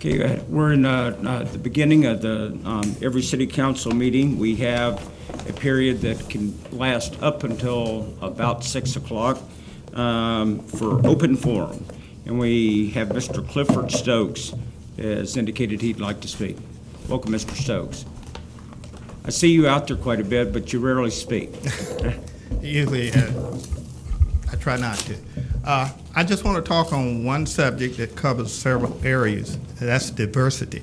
Okay, we're in the beginning of the every city council meeting. We have a period that can last up until about 6 o'clock for open forum. And we have Mr. Clifford Stokes has indicated he'd like to speak. Welcome, Mr. Stokes. I see you out there quite a bit, but you rarely speak. Usually, I try not to. I just want to talk on one subject that covers several areas, and that's diversity.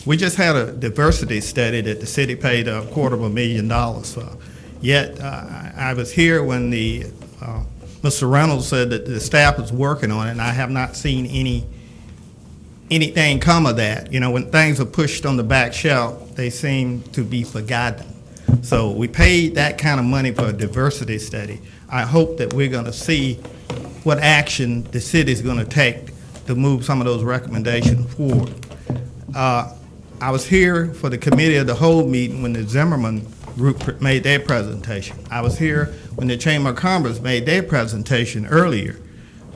We just had a diversity study that the city paid $250,000 for. Yet, I was here when the Mr. Reynolds said that the staff was working on it, and I have not seen anything come of that. You know, when things are pushed on the back shelf, they seem to be forgotten. So we paid that kind of money for a diversity study. I hope that we're going to see what action the city is going to take to move some of those recommendations forward. I was here for the committee of the whole meeting when the Zimmerman group made their presentation. I was here when the Chamber of Commerce made their presentation earlier.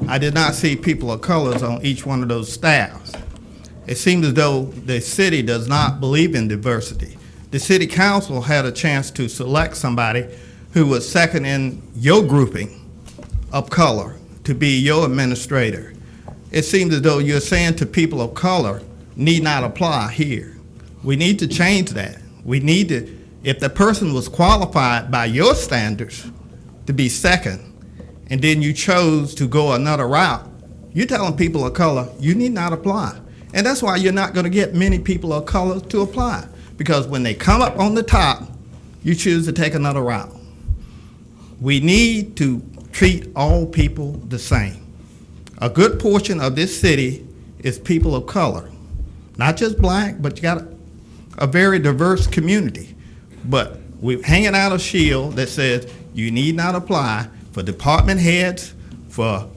I did not see people of colors on each one of those staffs. It seems as though the city does not believe in diversity. The city council had a chance to select somebody who was second in your grouping of color to be your administrator. It seems as though you're saying to people of color need not apply here. We need to change that. We need to, if the person was qualified by your standards to be second, and then you chose to go another route, you're telling people of color you need not apply. And that's why you're not going to get many people of color to apply, because when they come up on the top, you choose to take another route. We need to treat all people the same. A good portion of this city is people of color, not just black, but you got a very diverse community. But we're hanging out a shield that says you need not apply for department heads, for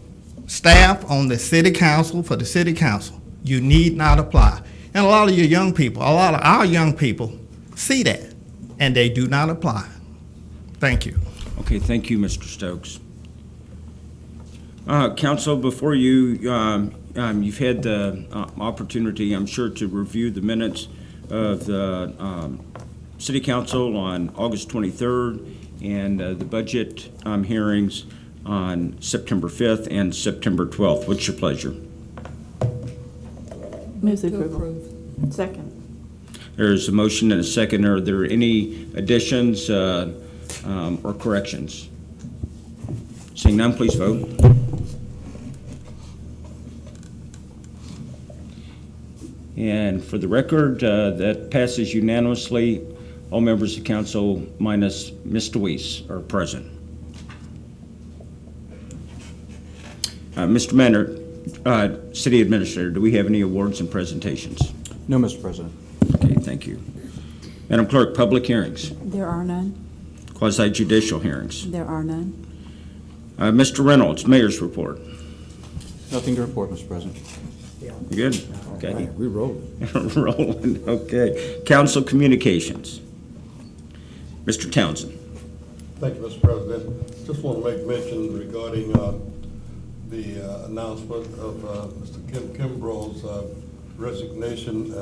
staff on the city council, for the city council. You need not apply. And a lot of your young people, a lot of our young people see that, and they do not apply. Thank you. Okay, thank you, Mr. Stokes. Council, before you, you've had the opportunity, I'm sure, to review the minutes of the City Council on August 23rd and the budget hearings on September 5th and September 12th. What's your pleasure? Move to approve. Second. There's a motion and a second. Are there any additions or corrections? Seeing none, please vote. And for the record, that passes unanimously. All members of council minus Ms. DeWeese are present. Mr. Manor, City Administrator, do we have any awards and presentations? No, Mr. President. Okay, thank you. Madam Clerk, public hearings. There are none. Quasi-judicial hearings. There are none. Mr. Reynolds, Mayor's report. Nothing to report, Mr. President. You good? Okay. Right, we rolling. Rolling, okay. Council communications. Mr. Townsend. Thank you, Mr. President. Just want to make mention regarding the announcement of Mr. Kim Kimbrough's resignation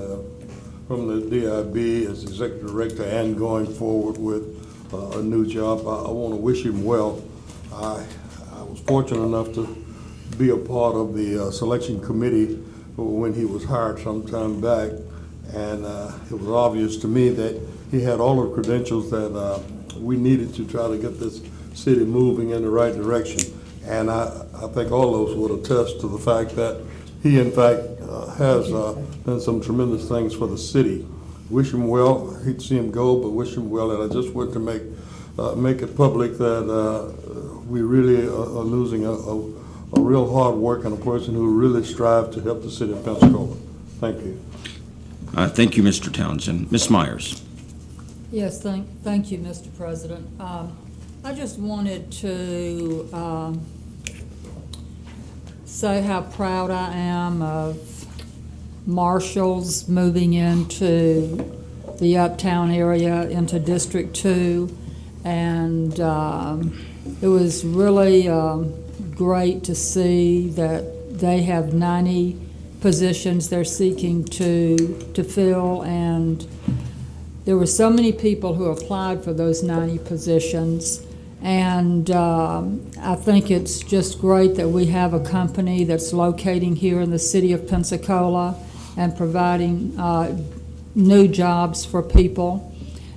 from the DIB as Executive Director and going forward with a new job. I want to wish him well. I was fortunate enough to be a part of the selection committee when he was hired some time back, and it was obvious to me that he had all the credentials that we needed to try to get this city moving in the right direction. And I think all those would attest to the fact that he, in fact, has done some tremendous things for the city. Wish him well. Hate to see him go, but wish him well. And I just want to make it public that we really are losing a real hard work and a person who really strived to help the city of Pensacola. Thank you. Thank you, Mr. Townsend. Ms. Myers. Yes, thank you, Mr. President. I just wanted to say how proud I am of marshals moving into the uptown area, into District 2, and it was really great to see that they have 90 positions they're seeking to fill, and there were so many people who applied for those 90 positions. And I think it's just great that we have a company that's locating here in the city of Pensacola and providing new jobs for people.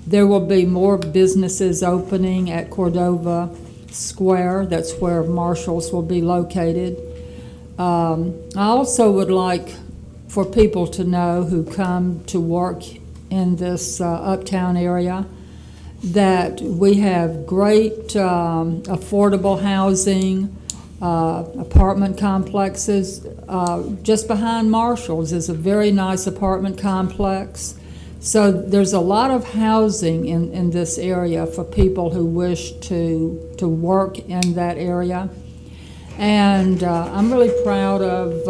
There will be more businesses opening at Cordova Square. That's where Marshall's will be located. I also would like for people to know who come to work in this uptown area that we have great affordable housing, apartment complexes. Just behind Marshall's is a very nice apartment complex. So there's a lot of housing in this area for people who wish to work in that area. And I'm really proud of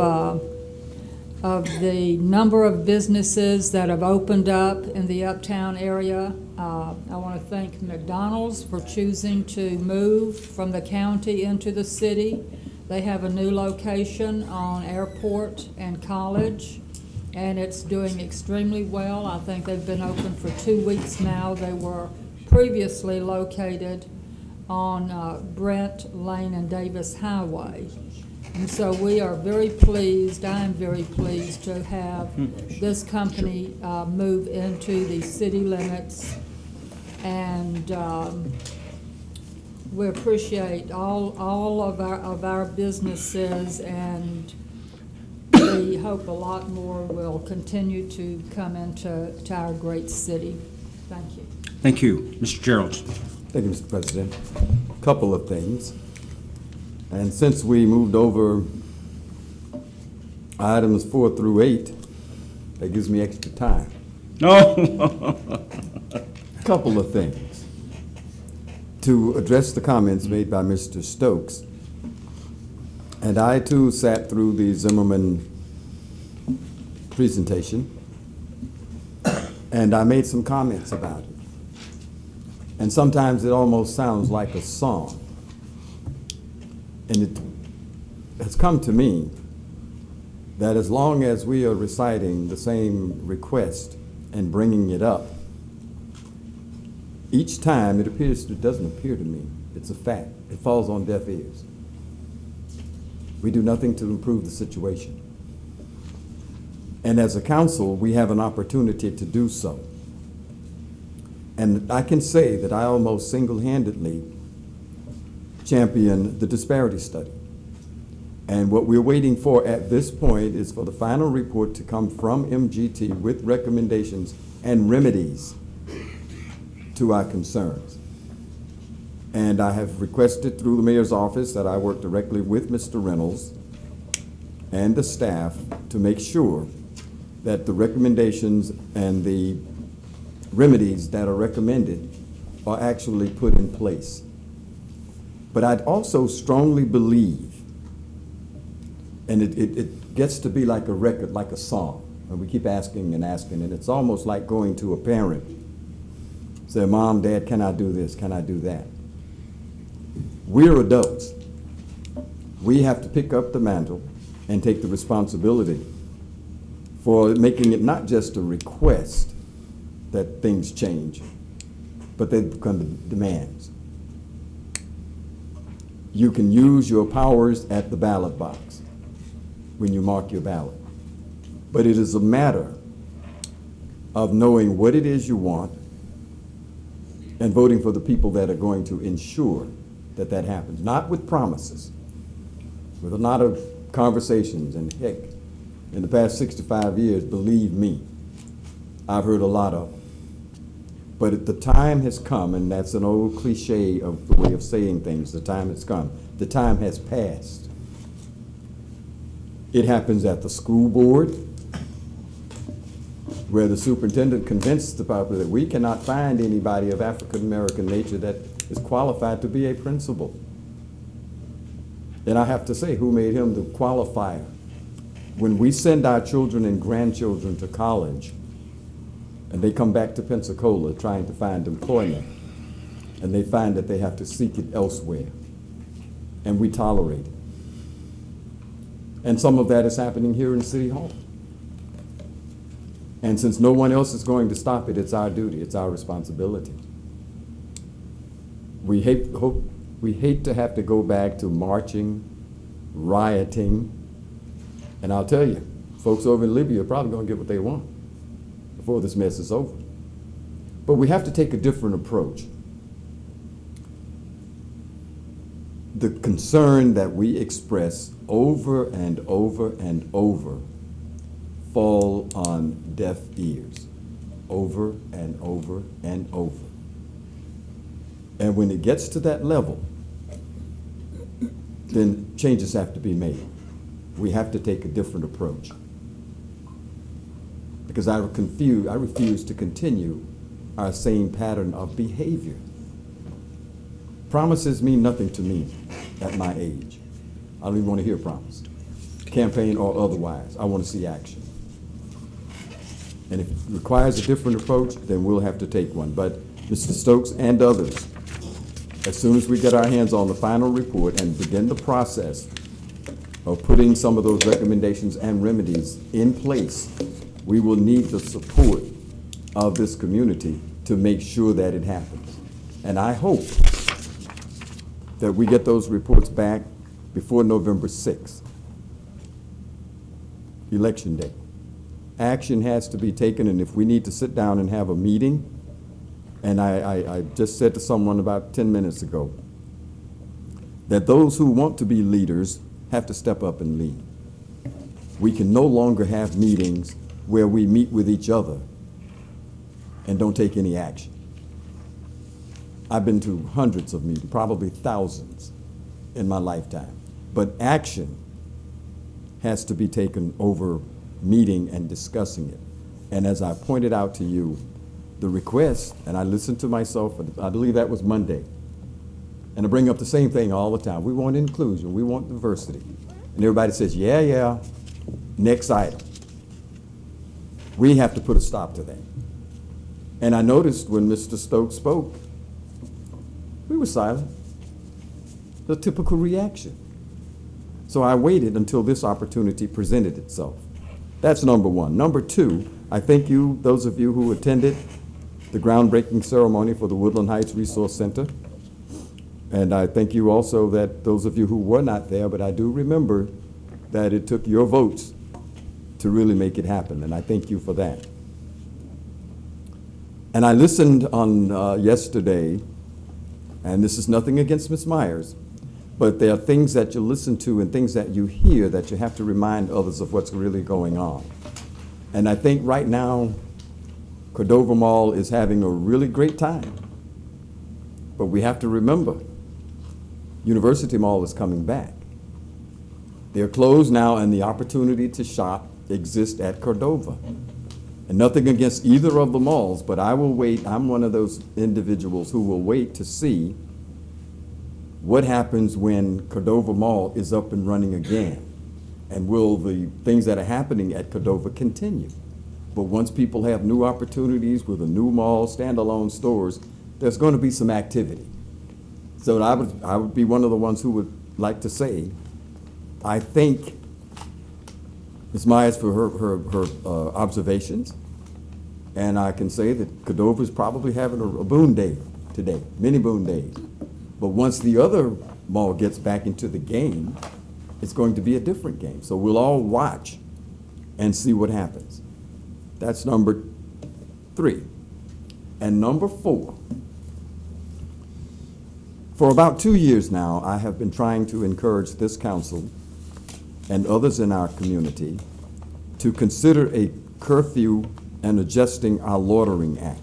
the number of businesses that have opened up in the uptown area. I want to thank McDonald's for choosing to move from the county into the city. They have a new location on Airport and College, and it's doing extremely well. I think they've been open for 2 weeks now. They were previously located on Brent Lane and Davis Highway. And so we are very pleased, I am very pleased to have this company move into the city limits. And we appreciate all of our businesses, and we hope a lot more will continue to come into our great city. Thank you. Thank you. Mr. Gerald. Thank you, Mr. President. Couple of things. And since we moved over items 4 through 8, that gives me extra time. No. Couple of things. To address the comments made by Mr. Stokes, and I too sat through the Zimmerman presentation, and I made some comments about it. And sometimes it almost sounds like a song. And it has come to me that as long as we are reciting the same request and bringing it up, each time it doesn't appear to me, it's a fact. It falls on deaf ears. We do nothing to improve the situation. And as a council, we have an opportunity to do so. And I can say that I almost single-handedly championed the disparity study. And what we're waiting for at this point is for the final report to come from MGT with recommendations and remedies to our concerns. And I have requested through the mayor's office that I work directly with Mr. Reynolds and the staff to make sure that the recommendations and the remedies that are recommended are actually put in place. But I'd also strongly believe, and it gets to be like a record, like a song, and we keep asking, and it's almost like going to a parent. Say, Mom, Dad, can I do this? Can I do that? We're adults. We have to pick up the mantle and take the responsibility for making it not just a request that things change, but they become demands. You can use your powers at the ballot box when you mark your ballot. But it is a matter of knowing what it is you want and voting for the people that are going to ensure that that happens. Not with promises, with a lot of conversations, and heck, in the past 65 years, believe me, I've heard a lot of them. But the time has come, and that's an old cliche of the way of saying things, the time has come. The time has passed. It happens at the school board, where the superintendent convinced the public that we cannot find anybody of African American nature that is qualified to be a principal. And I have to say, who made him the qualifier? When we send our children and grandchildren to college, and they come back to Pensacola trying to find employment, and they find that they have to seek it elsewhere, and we tolerate it. And some of that is happening here in City Hall. And since no one else is going to stop it, it's our duty, it's our responsibility. We hate to have to go back to marching, rioting, and I'll tell you, folks over in Libya are probably going to get what they want before this mess is over. But we have to take a different approach. The concern that we express over and over and over fall on deaf ears, over and over and over. And when it gets to that level, then changes have to be made. We have to take a different approach. Because I refuse to continue our same pattern of behavior. Promises mean nothing to me at my age. I don't even want to hear promise, campaign or otherwise. I want to see action. And if it requires a different approach, then we'll have to take one. But Mr. Stokes and others, as soon as we get our hands on the final report and begin the process of putting some of those recommendations and remedies in place, we will need the support of this community to make sure that it happens. And I hope that we get those reports back before November 6th, Election Day. Action has to be taken, and if we need to sit down and have a meeting, and I just said to someone about 10 minutes ago, that those who want to be leaders have to step up and lead. We can no longer have meetings where we meet with each other and don't take any action. I've been to hundreds of meetings, probably thousands in my lifetime, but action has to be taken over meeting and discussing it. And as I pointed out to you, the request, and I listened to myself, I believe that was Monday, and I bring up the same thing all the time. We want inclusion, we want diversity. And everybody says, yeah, next item. We have to put a stop to that. And I noticed when Mr. Stokes spoke, we were silent. The typical reaction. So I waited until this opportunity presented itself. That's number one. Number two, I thank you, those of you who attended the groundbreaking ceremony for the Woodland Heights Resource Center. And I thank you also that those of you who were not there, but I do remember that it took your votes to really make it happen, and I thank you for that. And I listened on yesterday, and this is nothing against Ms. Myers, but there are things that you listen to and things that you hear that you have to remind others of what's really going on. And I think right now, Cordova Mall is having a really great time. But we have to remember, University Mall is coming back. They're closed now, and the opportunity to shop exists at Cordova. And nothing against either of the malls, but I will wait. I'm one of those individuals who will wait to see what happens when Cordova Mall is up and running again. And will the things that are happening at Cordova continue? But once people have new opportunities with a new mall, standalone stores, there's going to be some activity. So I would be one of the ones who would like to say, I thank Ms. Myers for her observations, and I can say that Cordova is probably having a boom day today, many boom days. But once the other mall gets back into the game, it's going to be a different game. So we'll all watch and see what happens. That's number 3. And number 4, for about 2 years now, I have been trying to encourage this council and others in our community to consider a curfew and adjusting our loitering act.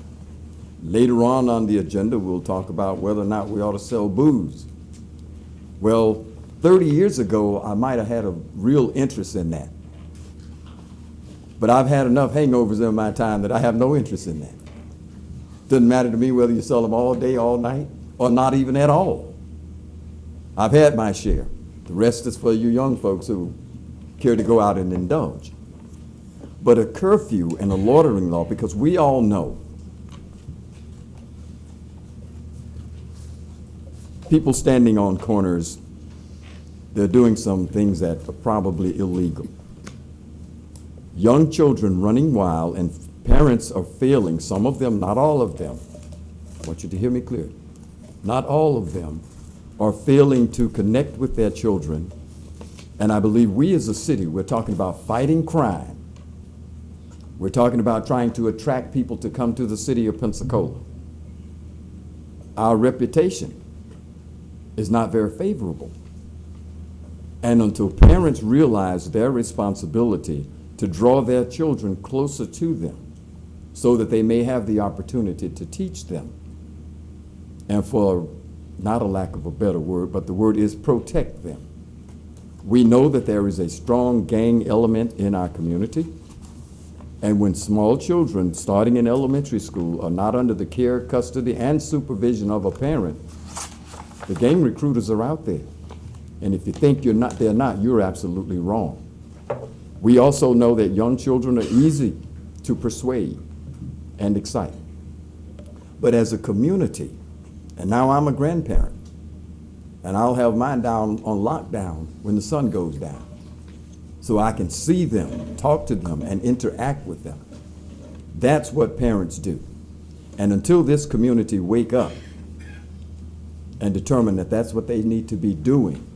Later on the agenda, we'll talk about whether or not we ought to sell booze. Well, 30 years ago, I might have had a real interest in that. But I've had enough hangovers in my time that I have no interest in that. Doesn't matter to me whether you sell them all day, all night, or not even at all. I've had my share. The rest is for you young folks who care to go out and indulge. But a curfew and a loitering law, because we all know people standing on corners they're doing some things that are probably illegal. Young children running wild, and parents are failing, some of them, not all of them. I want you to hear me clear. Not all of them are failing to connect with their children. And I believe we as a city, we're talking about fighting crime. We're talking about trying to attract people to come to the city of Pensacola. Our reputation is not very favorable. And until parents realize their responsibility to draw their children closer to them so that they may have the opportunity to teach them, and for not a lack of a better word, but the word is protect them. We know that there is a strong gang element in our community, and when small children starting in elementary school are not under the care, custody, and supervision of a parent, the gang recruiters are out there. And if you think they're not, you're absolutely wrong. We also know that young children are easy to persuade and excite. But as a community, and now I'm a grandparent, and I'll have mine down on lockdown when the sun goes down, so I can see them, talk to them, and interact with them. That's what parents do. And until this community wake up and determine that that's what they need to be doing,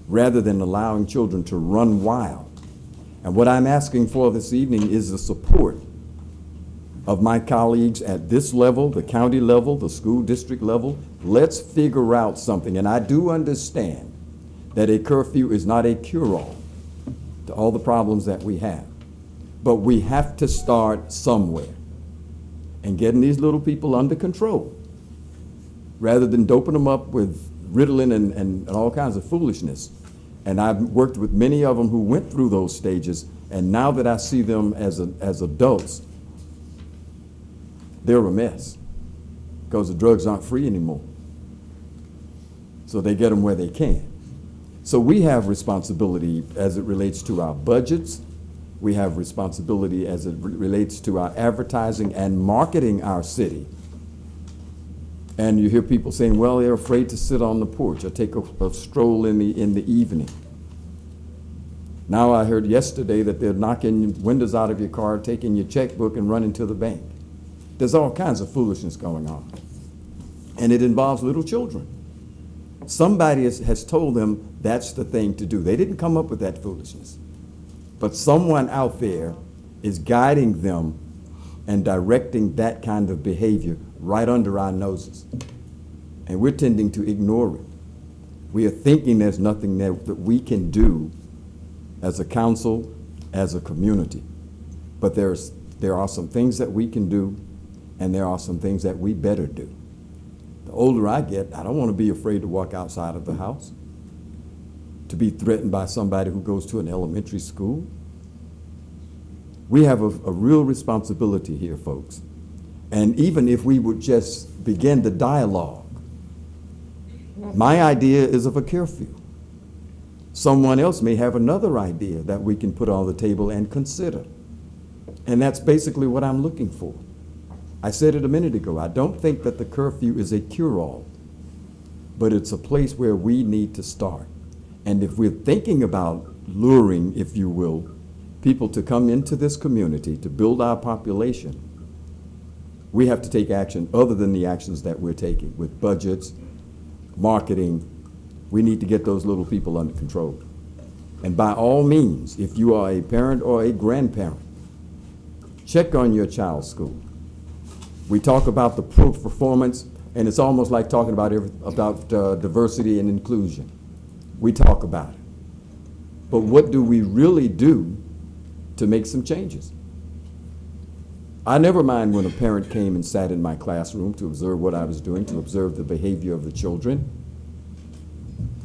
rather than allowing children to run wild. And what I'm asking for this evening is the support of my colleagues at this level, the county level, the school district level. Let's figure out something. And I do understand that a curfew is not a cure-all to all the problems that we have. But we have to start somewhere and getting these little people under control rather than doping them up with Ritalin and all kinds of foolishness. And I've worked with many of them who went through those stages, and now that I see them as adults, they're a mess because the drugs aren't free anymore. So they get them where they can. So we have responsibility as it relates to our budgets. We have responsibility as it relates to our advertising and marketing our city. And you hear people saying, well, they're afraid to sit on the porch or take a stroll in the evening. Now I heard yesterday that they're knocking windows out of your car, taking your checkbook and running to the bank. There's all kinds of foolishness going on. And it involves little children. Somebody has told them that's the thing to do. They didn't come up with that foolishness. But someone out there is guiding them and directing that kind of behavior right under our noses. And we're tending to ignore it. We are thinking there's nothing that we can do as a council, as a community. But there are some things that we can do, and there are some things that we better do. The older I get, I don't want to be afraid to walk outside of the house, to be threatened by somebody who goes to an elementary school. We have a real responsibility here, folks. And even if we would just begin the dialogue, my idea is of a curfew. Someone else may have another idea that we can put on the table and consider. And that's basically what I'm looking for. I said it a minute ago, I don't think that the curfew is a cure-all, but it's a place where we need to start. And if we're thinking about luring, if you will, people to come into this community to build our population, we have to take action other than the actions that we're taking with budgets, marketing. We need to get those little people under control. And by all means, if you are a parent or a grandparent, check on your child's school. We talk about the performance, and it's almost like talking about diversity and inclusion. We talk about it. But what do we really do to make some changes? I never mind when a parent came and sat in my classroom to observe what I was doing, to observe the behavior of the children.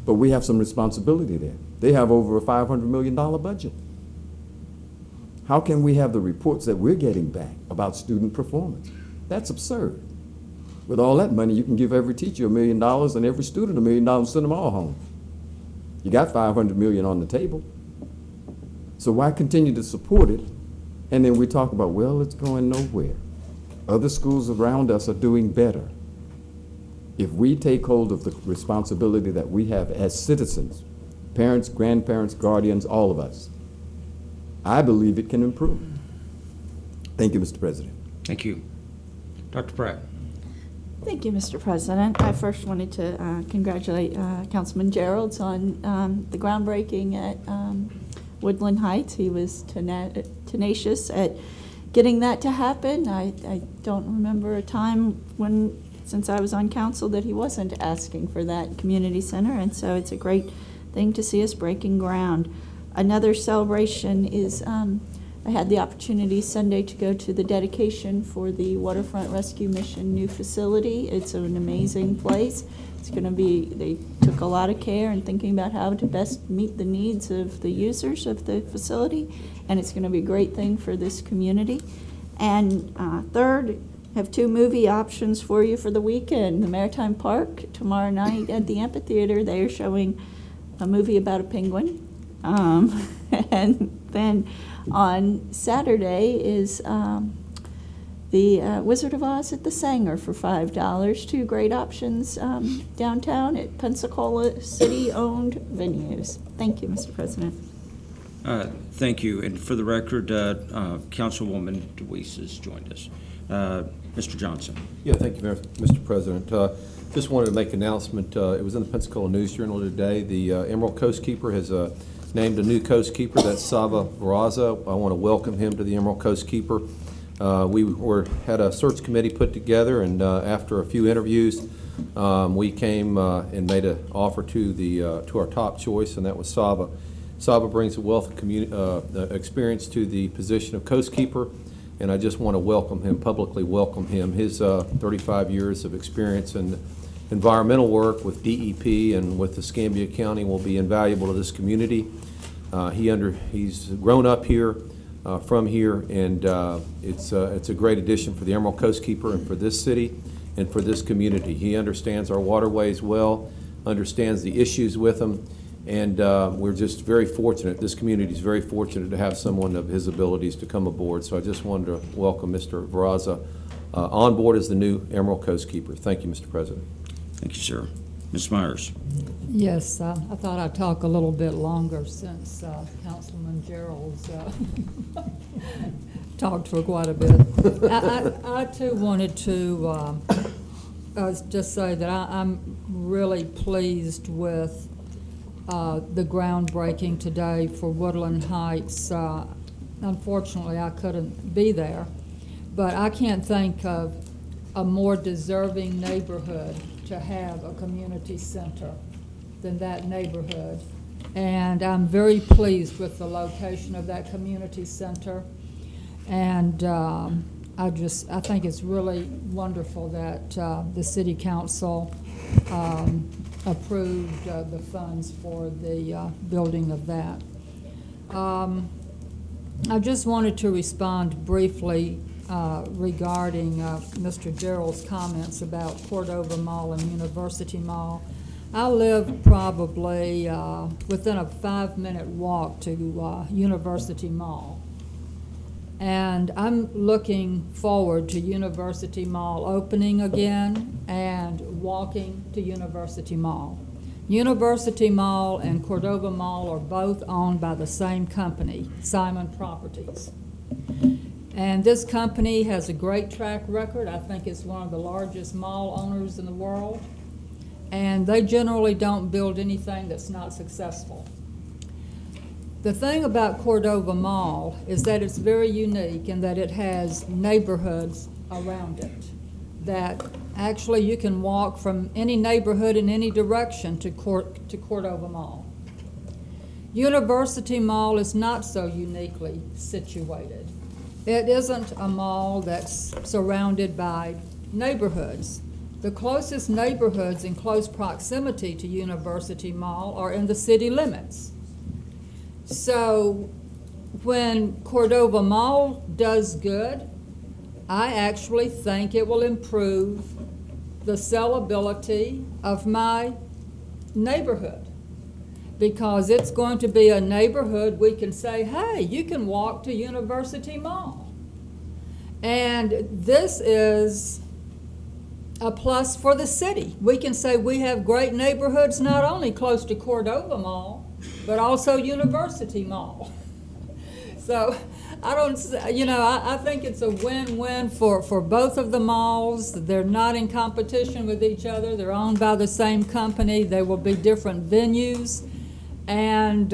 But we have some responsibility there. They have over a $500 million budget. How can we have the reports that we're getting back about student performance? That's absurd. With all that money, you can give every teacher $1 million and every student $1 million and send them all home. You got $500 million on the table. So why continue to support it? And then we talk about, well, it's going nowhere. Other schools around us are doing better. If we take hold of the responsibility that we have as citizens, parents, grandparents, guardians, all of us. I believe it can improve. Thank you, Mr. President. Thank you. Dr. Pratt? Thank you, Mr. President. I first wanted to congratulate Councilman Geralds on the groundbreaking at Woodland Heights. He was tenacious at getting that to happen. I don't remember a time since I was on council that he wasn't asking for that community center, and so it's a great thing to see us breaking ground. Another celebration is I had the opportunity Sunday to go to the dedication for the Waterfront Rescue Mission new facility. It's an amazing place. It's going to be, they took a lot of care in thinking about how to best meet the needs of the users of the facility, and it's going to be a great thing for this community. And third, I have 2 movie options for you for the weekend. The Maritime Park, tomorrow night at the amphitheater, they are showing a movie about a penguin. And then on Saturday is the Wizard of Oz at the Sanger for $5. 2 great options downtown at Pensacola City-owned venues. Thank you, Mr. President. Thank you. And for the record, Councilwoman DeWeese has joined us. Mr. Johnson. Yeah, thank you, Mr. President. Just wanted to make an announcement. It was in the Pensacola News Journal today. The Emerald Coast Keeper has named a new Coast Keeper. That's Saba Varaza. I want to welcome him to the Emerald Coast Keeper. We had a search committee put together, and after a few interviews, we came and made an offer to our top choice, and that was Saba. Saba brings a wealth of experience to the position of Coast Keeper, and I just want to publicly welcome him. His 35 years of experience in environmental work with DEP and with Escambia County will be invaluable to this community. He's grown up here, from here, and it's a great addition for the Emerald Coast Keeper and for this city and for this community. He understands our waterways well, understands the issues with them, and we're just very fortunate. This community is very fortunate to have someone of his abilities to come aboard. So I just wanted to welcome Mr. Varaza on board as the new Emerald Coast Keeper. Thank you, Mr. President. Thank you, sir. Ms. Myers. Yes, I thought I'd talk a little bit longer since Councilman Gerald's talked for quite a bit. I too wanted to just say that I'm really pleased with the groundbreaking today for Woodland Heights. Unfortunately, I couldn't be there, but I can't think of a more deserving neighborhood to have a community center than that neighborhood. And I'm very pleased with the location of that community center. And I think it's really wonderful that the City Council approved the funds for the building of that. I just wanted to respond briefly regarding Mr. Gerald's comments about Cordova Mall and University Mall. I live probably within a 5-minute walk to University Mall. And I'm looking forward to University Mall opening again and walking to University Mall. University Mall and Cordova Mall are both owned by the same company, Simon Properties. And this company has a great track record. I think it's one of the largest mall owners in the world. And they generally don't build anything that's not successful. The thing about Cordova Mall is that it's very unique in that it has neighborhoods around it. That actually you can walk from any neighborhood in any direction to Cordova Mall. University Mall is not so uniquely situated. It isn't a mall that's surrounded by neighborhoods. The closest neighborhoods in close proximity to University Mall are in the city limits. So when Cordova Mall does good, I actually think it will improve the sellability of my neighborhood, because it's going to be a neighborhood we can say, hey, you can walk to University Mall. And this is a plus for the city. We can say we have great neighborhoods not only close to Cordova Mall, but also University Mall. So I don't, I think it's a win-win for both of the malls. They're not in competition with each other. They're owned by the same company. They will be different venues. And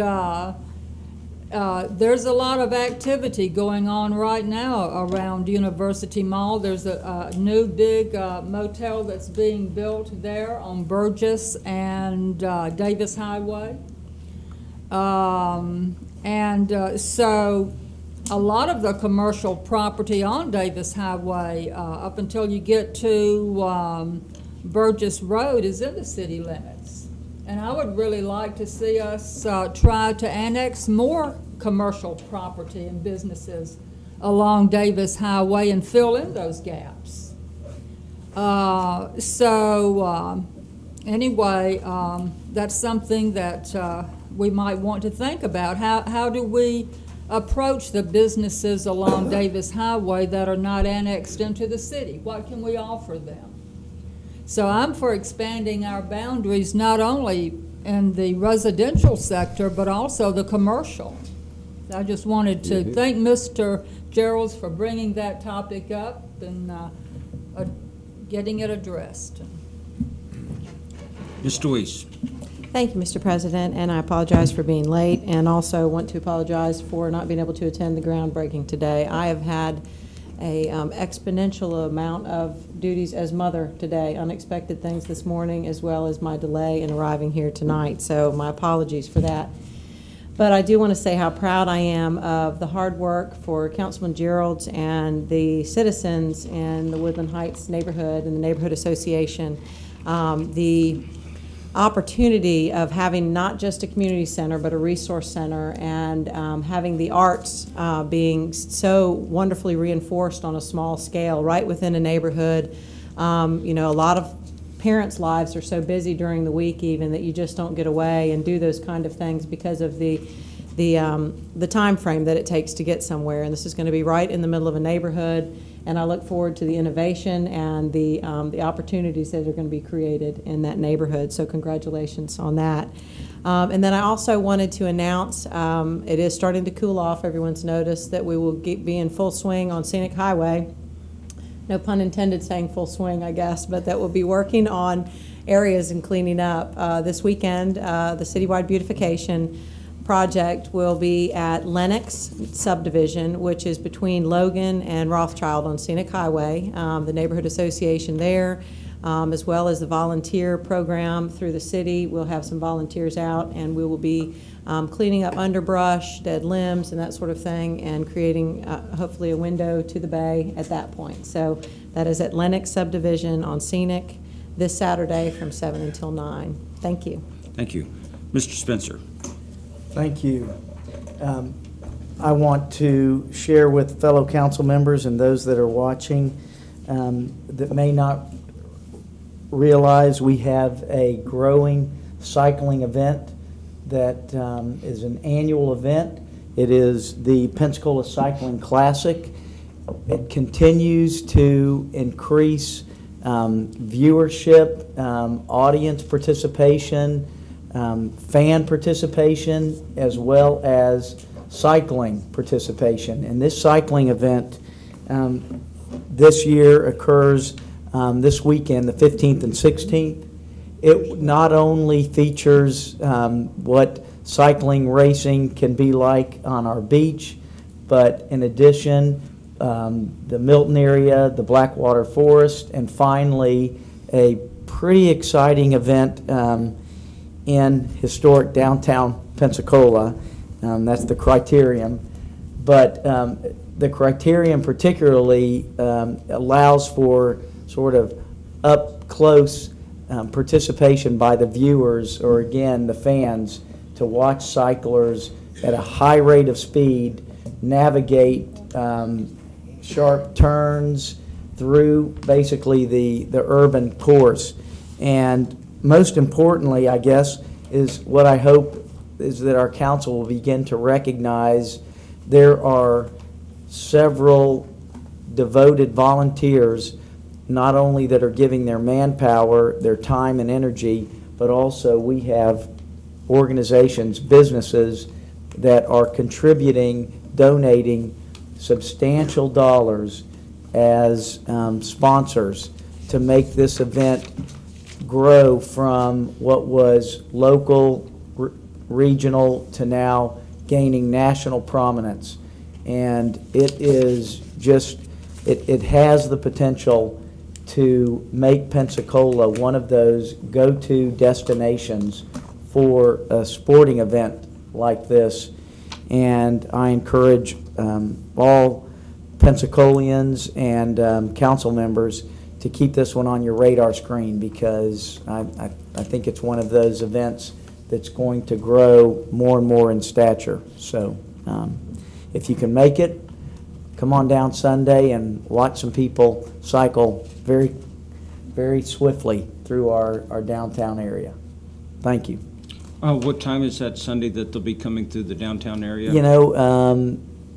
there's a lot of activity going on right now around University Mall. There's a new big motel that's being built there on Burgess and Davis Highway. So a lot of the commercial property on Davis Highway up until you get to Burgess Road is in the city limits. And I would really like to see us try to annex more commercial property and businesses along Davis Highway and fill in those gaps. Anyway, that's something that we might want to think about. How do we approach the businesses along Davis Highway that are not annexed into the city? What can we offer them? So I'm for expanding our boundaries not only in the residential sector, but also the commercial. I just wanted to thank Mr. Geralds for bringing that topic up and getting it addressed. Mr. Weiss. Thank you, Mr. President, and I apologize for being late, and also want to apologize for not being able to attend the groundbreaking today. I have had a exponential amount of duties as mother today, unexpected things this morning, as well as my delay in arriving here tonight, so my apologies for that. But I do want to say how proud I am of the hard work for Councilman Geralds and the citizens in the Woodland Heights neighborhood and the Neighborhood Association. The opportunity of having not just a community center but a resource center, and having the arts being so wonderfully reinforced on a small scale right within a neighborhood. A lot of parents' lives are so busy during the week even that you just don't get away and do those kind of things because of the time frame that it takes to get somewhere. And this is going to be right in the middle of a neighborhood, and I look forward to the innovation and the opportunities that are going to be created in that neighborhood. So congratulations on that. And then I also wanted to announce, it is starting to cool off. Everyone's noticed that we will be in full swing on Scenic Highway. No pun intended saying full swing, I guess, but that we'll be working on areas and cleaning up. This weekend, the citywide beautification project will be at Lenox subdivision, which is between Logan and Rothschild on Scenic Highway. The neighborhood association there, as well as the volunteer program through the city. We'll have some volunteers out, and we will be cleaning up underbrush, dead limbs, and that sort of thing, and creating hopefully a window to the bay at that point. So that is at Lenox subdivision on Scenic this Saturday from 7 until 9. Thank you. Thank you. Mr. Spencer. Thank you. I want to share with fellow council members and those that are watching that may not realize we have a growing cycling event that is an annual event. It is the Pensacola Cycling Classic. It continues to increase viewership, audience participation, fan participation, as well as cycling participation. And this cycling event this year occurs this weekend, the 15th and 16th. It not only features what cycling racing can be like on our beach, but in addition, the Milton area, the Blackwater Forest, and finally a pretty exciting event in historic downtown Pensacola. That's the Criterium. But the Criterium particularly allows for sort of up-close participation by the viewers, or again, the fans, to watch cyclers at a high rate of speed navigate sharp turns through basically the urban course. And most importantly, I guess, is what I hope is that our council will begin to recognize there are several devoted volunteers, not only that are giving their manpower, their time and energy, but also we have organizations, businesses that are contributing, donating substantial dollars as sponsors to make this event grow from what was local, regional, to now gaining national prominence. And it is just, it has the potential to make Pensacola one of those go-to destinations for a sporting event like this. And I encourage all Pensacolians and council members to keep this one on your radar screen, because I think it's one of those events that's going to grow more and more in stature. So if you can make it, come on down Sunday and watch some people cycle very, very swiftly through our downtown area. Thank you. What time is that Sunday that they'll be coming through the downtown area? You know,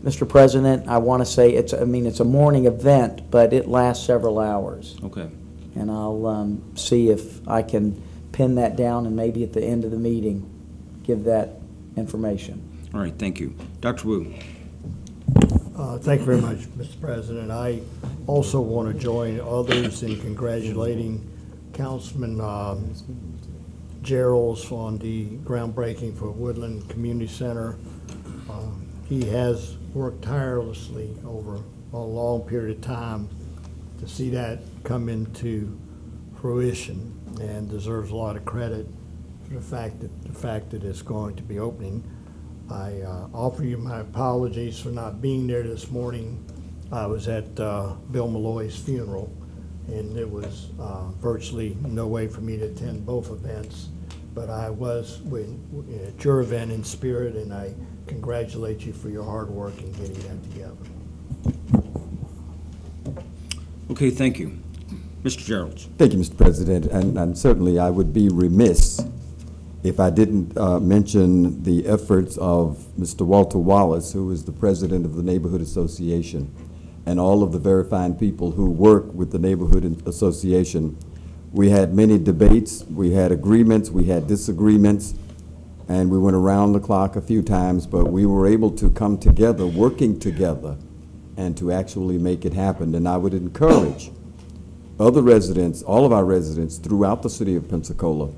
Mr. President, I want to say it's a morning event, but it lasts several hours. Okay. And I'll see if I can pin that down and maybe at the end of the meeting give that information. All right, thank you. Dr. Wu. Thank you very much, Mr. President. I also want to join others in congratulating Councilman Geralds on the groundbreaking for Woodland Community Center. He has worked tirelessly over a long period of time to see that come into fruition, and deserves a lot of credit for the fact that it's going to be opening. I offer you my apologies for not being there this morning. I was at Bill Malloy's funeral, and there was virtually no way for me to attend both events. But I was at your event in spirit, and I congratulate you for your hard work in getting that together. Okay, thank you. Mr. Geralds. Thank you, Mr. President, and certainly I would be remiss if I didn't mention the efforts of Mr. Walter Wallace, who is the president of the Neighborhood Association, and all of the very fine people who work with the Neighborhood Association. We had many debates, we had agreements, we had disagreements, and we went around the clock a few times, but we were able to come together, working together, and to actually make it happen. And I would encourage other residents, all of our residents throughout the city of Pensacola,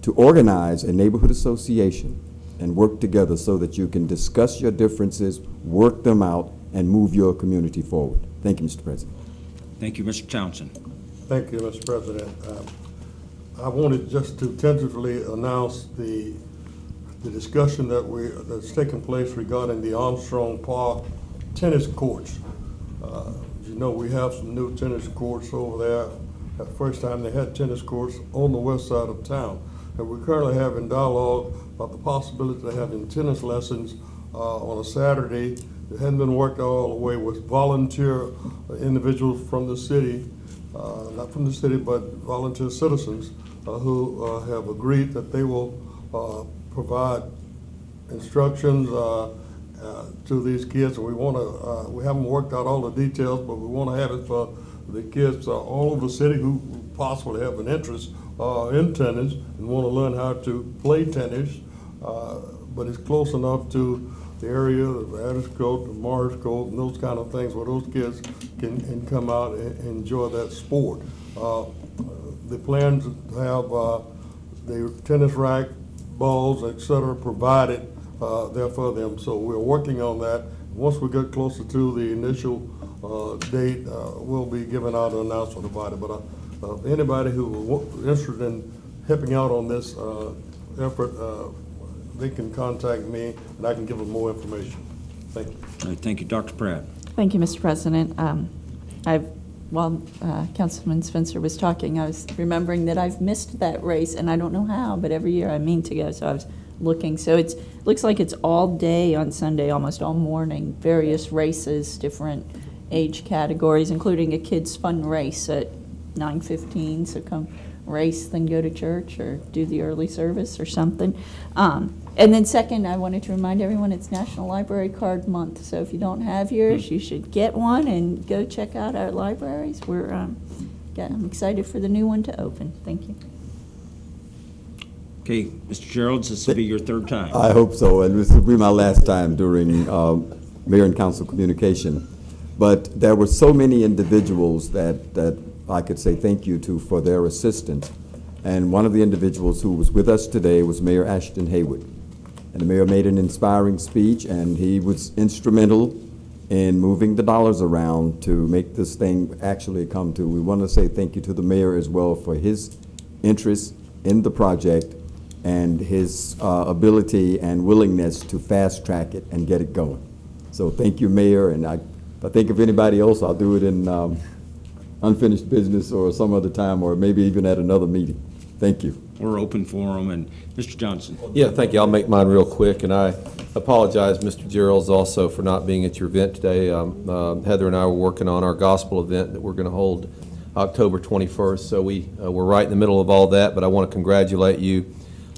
to organize a neighborhood association and work together so that you can discuss your differences, work them out, and move your community forward. Thank you, Mr. President. Thank you, Mr. Townsend. Thank you, Mr. President. I wanted just to tentatively announce the discussion that's taking place regarding the Armstrong Park tennis courts. As you know, we have some new tennis courts over there. The first time they had tennis courts on the west side of town. And we're currently having dialogue about the possibility of having tennis lessons on a Saturday. It hasn't been worked out all the way with volunteer individuals from the city, not from the city, but volunteer citizens who have agreed that they will provide instructions to these kids. And we haven't worked out all the details, but we want to have it for the kids all over the city who possibly have an interest in tennis and want to learn how to play tennis, but it's close enough to the area, the Adderscote, the Morriscote, and those kind of things where those kids can come out and enjoy that sport. The plans to have the tennis rack, balls, etc. provided there for them. So we're working on that. Once we get closer to the initial date, we'll be giving out an announcement about it. But anybody who is interested in helping out on this effort, they can contact me and I can give them more information. Thank you. All right, thank you. Dr. Pratt. Thank you, Mr. President. While Councilman Spencer was talking, I was remembering that I've missed that race, and I don't know how, but every year I mean to go, so I was looking. So it looks like it's all day on Sunday, almost all morning, various races, different age categories, including a kids' fun race at 9:15, so come race, then go to church or do the early service or something. And then second, I wanted to remind everyone it's National Library Card Month, so if you don't have yours, you should get one and go check out our libraries. I'm excited for the new one to open. Thank you. Okay, Mr. Gerald, this will be your third time. I hope so, and this will be my last time during mayor and council communication. But there were so many individuals that I could say thank you to for their assistance. And one of the individuals who was with us today was Mayor Ashton Haywood. And the mayor made an inspiring speech, and he was instrumental in moving the dollars around to make this thing actually come to. We want to say thank you to the mayor as well for his interest in the project and his ability and willingness to fast track it and get it going. So thank you, Mayor, and I think if anybody else, I'll do it in unfinished business or some other time, or maybe even at another meeting. Thank you. We're open for them, and Mr. Johnson. Yeah, thank you. I'll make mine real quick, and I apologize, Mr. Geralds, also for not being at your event today. Heather and I were working on our gospel event that we're going to hold October 21st, so we're right in the middle of all that, but I want to congratulate you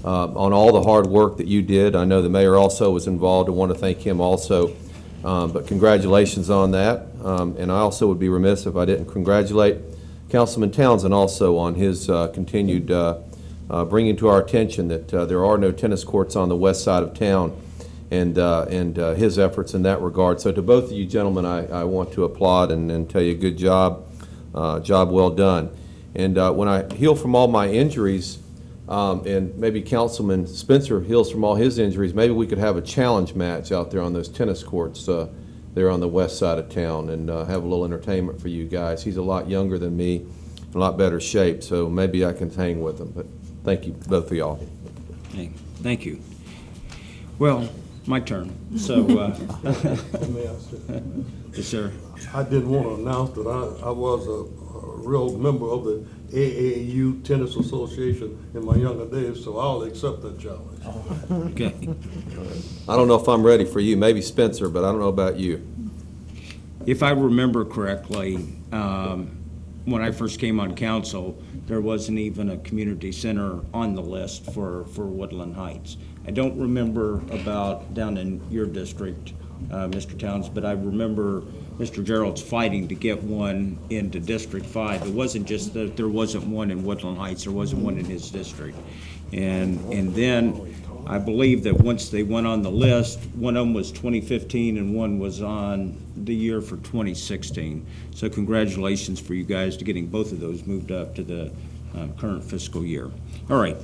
on all the hard work that you did. I know the mayor also was involved. I want to thank him also, but congratulations on that. And I also would be remiss if I didn't congratulate Councilman Townsend also on his continued bringing to our attention that there are no tennis courts on the west side of town, and his efforts in that regard. So to both of you gentlemen, I want to applaud and tell you good job, job well done. And when I heal from all my injuries, and maybe Councilman Spencer heals from all his injuries, maybe we could have a challenge match out there on those tennis courts there on the west side of town, and have a little entertainment for you guys. He's a lot younger than me, in a lot better shape, so maybe I can hang with him. But thank you, both of y'all. Hey, thank you. Well, my turn. So, Let me ask you. yes, sir. I did want to announce that I was a real member of the AAU Tennis Association in my younger days, so I'll accept that challenge. Okay. I don't know if I'm ready for you, maybe Spencer, but I don't know about you. If I remember correctly, when I first came on council, there wasn't even a community center on the list for Woodland Heights. I don't remember about down in your district, Mr. Towns, but I remember Mr. Gerald's fighting to get one into District 5. It wasn't just that there wasn't one in Woodland Heights, there wasn't one in his district. And then I believe that once they went on the list, one of them was 2015 and one was on the year for 2016. So congratulations for you guys to getting both of those moved up to the current fiscal year. All right.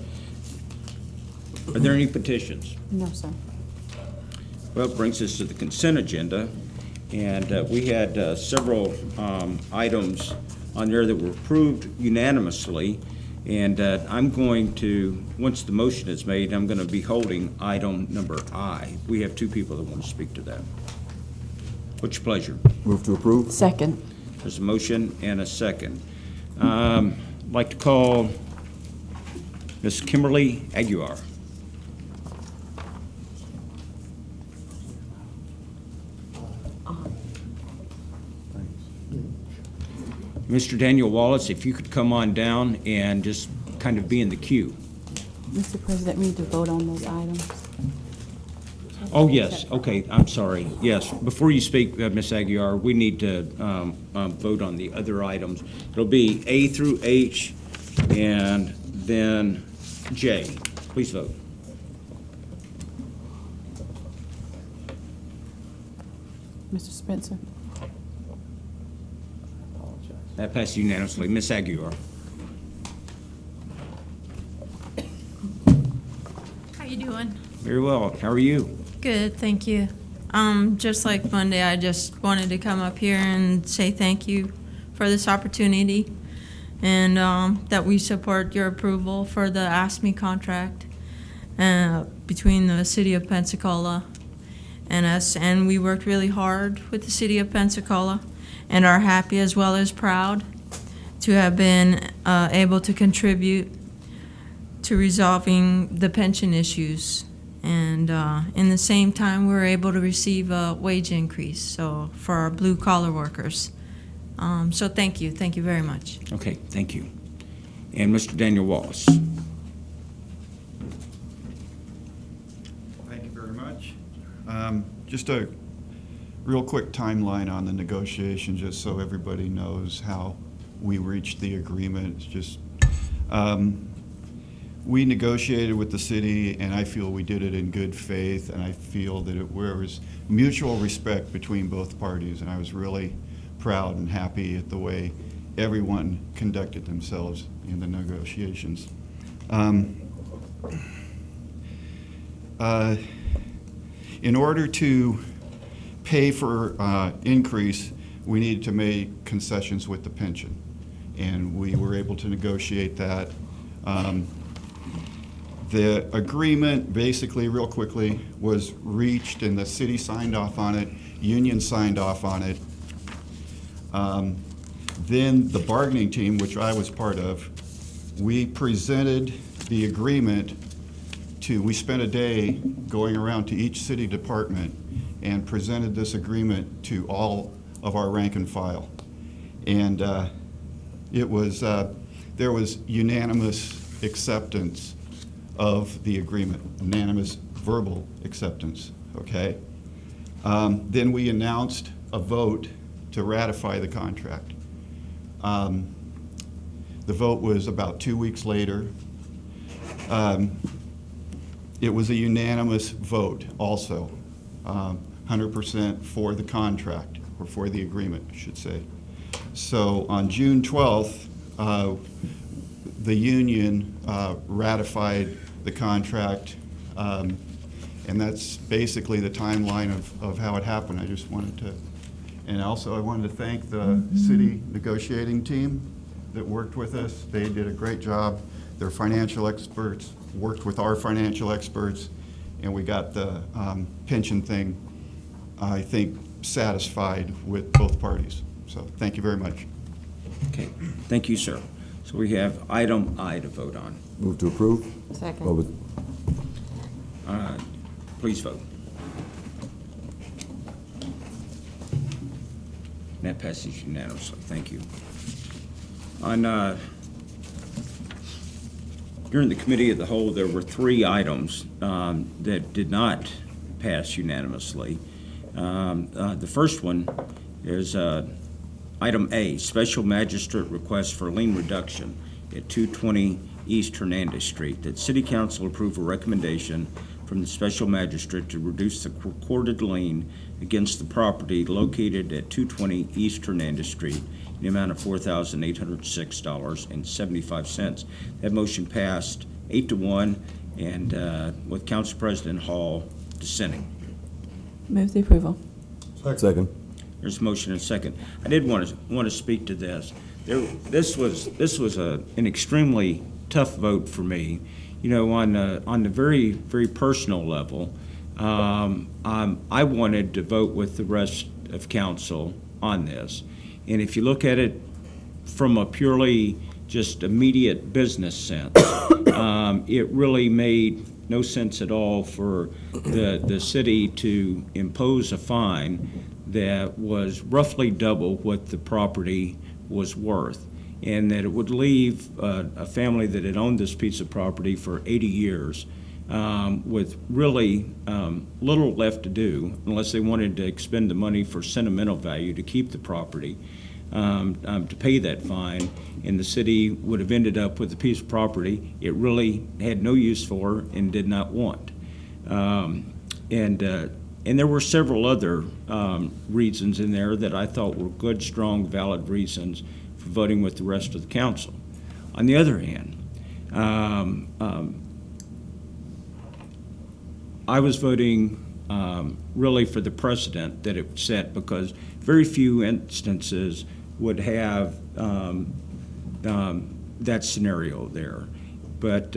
Are there any petitions? No, sir. Well, it brings us to the consent agenda, and we had several items on there that were approved unanimously, and I'm going to, once the motion is made, I'm going to be holding item number I. We have two people that want to speak to that. What's your pleasure? Move to approve? Second. There's a motion and a second. I'd like to call Ms. Kimberly Aguiar. Mr. Daniel Wallace, if you could come on down and just kind of be in the queue. Mr. President, we need to vote on those items. Oh, yes, okay, I'm sorry. Yes, before you speak, Ms. Aguiar, we need to vote on the other items. It'll be A through H and then J. Please vote. Mr. Spencer? That passed unanimously. Ms. Aguiar. How you doing? Very well. How are you? Good, thank you. Just like Monday, I just wanted to come up here and say thank you for this opportunity, and that we support your approval for the ASME contract between the City of Pensacola and us. And we worked really hard with the City of Pensacola and are happy as well as proud to have been able to contribute to resolving the pension issues. And in the same time, we were able to receive a wage increase for our blue-collar workers. So thank you very much. Okay, thank you. And Mr. Daniel Wallace. Thank you very much. Just a real quick timeline on the negotiation, just so everybody knows how we reached the agreement. It's just we negotiated with the city, and I feel we did it in good faith, and I feel that there was mutual respect between both parties, and I was really proud and happy at the way everyone conducted themselves in the negotiations. In order to pay for increase, we needed to make concessions with the pension, and we were able to negotiate that. The agreement, basically, real quickly, was reached, and the city signed off on it, union signed off on it. Then the bargaining team, which I was part of, we presented the agreement we spent a day going around to each city department and presented this agreement to all of our rank and file. And it was, there was unanimous acceptance of the agreement, unanimous verbal acceptance, okay? Then we announced a vote to ratify the contract. The vote was about 2 weeks later. It was a unanimous vote also, 100% for the contract, or for the agreement, I should say. So on June 12th, the union ratified the contract, and that's basically the timeline of how it happened. I just wanted to, and also I wanted to thank the city negotiating team that worked with us. They did a great job. They're financial experts, worked with our financial experts, and we got the pension thing, I think, satisfied with both parties. So thank you very much. Okay, thank you, sir. So we have item I to vote on. Move to approve? Second. Over. Please vote. And that passes unanimously. Thank you. During the committee of the whole, there were 3 items that did not pass unanimously. The first one is item A, special magistrate request for lien reduction at 220 East Hernandez Street. That City Council approve a recommendation from the special magistrate to reduce the recorded lien against the property located at 220 East Hernandez Street in the amount of $4,806.75. That motion passed 8-1, and with Council President Hall dissenting. Move the approval. Second. There's a motion and a second. I did want to speak to this. This was an extremely tough vote for me. You know, on the very, very personal level, I wanted to vote with the rest of council on this. And if you look at it from a purely just immediate business sense, it really made no sense at all for the city to impose a fine that was roughly double what the property was worth, and that it would leave a family that had owned this piece of property for 80 years with really little left to do unless they wanted to expend the money for sentimental value to keep the property, to pay that fine, and the city would have ended up with a piece of property it really had no use for and did not want. And there were several other reasons in there that I thought were good, strong, valid reasons for voting with the rest of the council. On the other hand, I was voting really for the precedent that it set, because very few instances would have that scenario there. But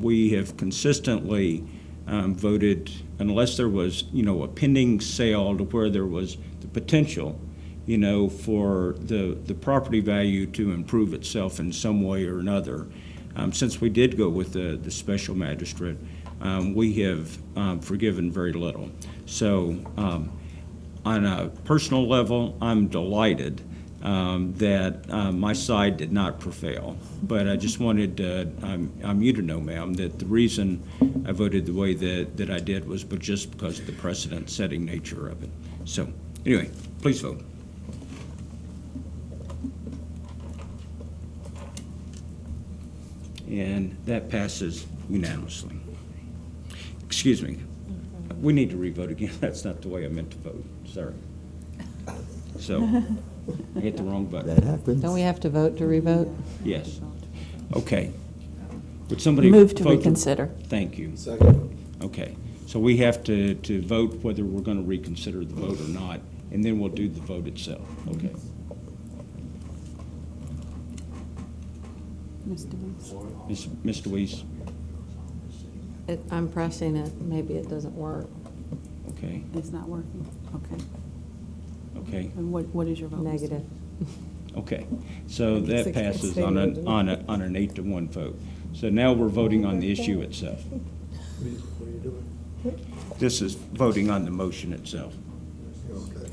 we have consistently voted, unless there was, a pending sale to where there was the potential, for the property value to improve itself in some way or another. Since we did go with the special magistrate, we have forgiven very little. So on a personal level, I'm delighted that my side did not prevail. But I just wanted you to know, ma'am, that the reason I voted the way that I did was just because of the precedent-setting nature of it. So anyway, please vote. and that passes unanimously. Excuse me. We need to revote again. That's not the way I meant to vote. Sorry. So, I hit the wrong button. That happens. Don't we have to vote to revote? Yes. Okay. Would somebody Move to vote reconsider. Thank you. Second. Okay. So we have to vote whether we're going to reconsider the vote or not, and then we'll do the vote itself. Okay. Mr. Weiss? I'm pressing it, maybe it doesn't work. Okay. It's not working. Okay. Okay. And what is your vote? Negative. Okay. So that Six passes sixteen, on isn't it? an 8-1 vote. So now we're voting on the issue itself. What are you doing? This is voting on the motion itself. Okay.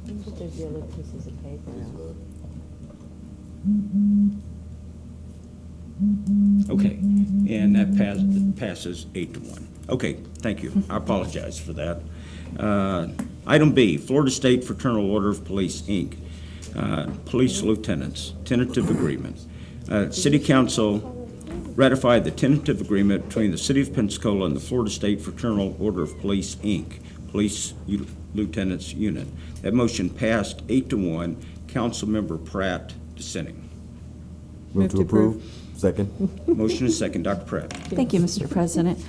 There's the other pieces of paper. Okay, and that passes 8-1. Okay, thank you. I apologize for that. Item B, Florida State Fraternal Order of Police, Inc., Police Lieutenants, Tentative Agreement. City Council ratified the tentative agreement between the City of Pensacola and the Florida State Fraternal Order of Police, Inc., Police Lieutenants Unit. That motion passed 8-1. Councilmember Pratt dissenting. Move to approve. Second. Motion is second. Dr. Pratt. Thank you, Mr. President.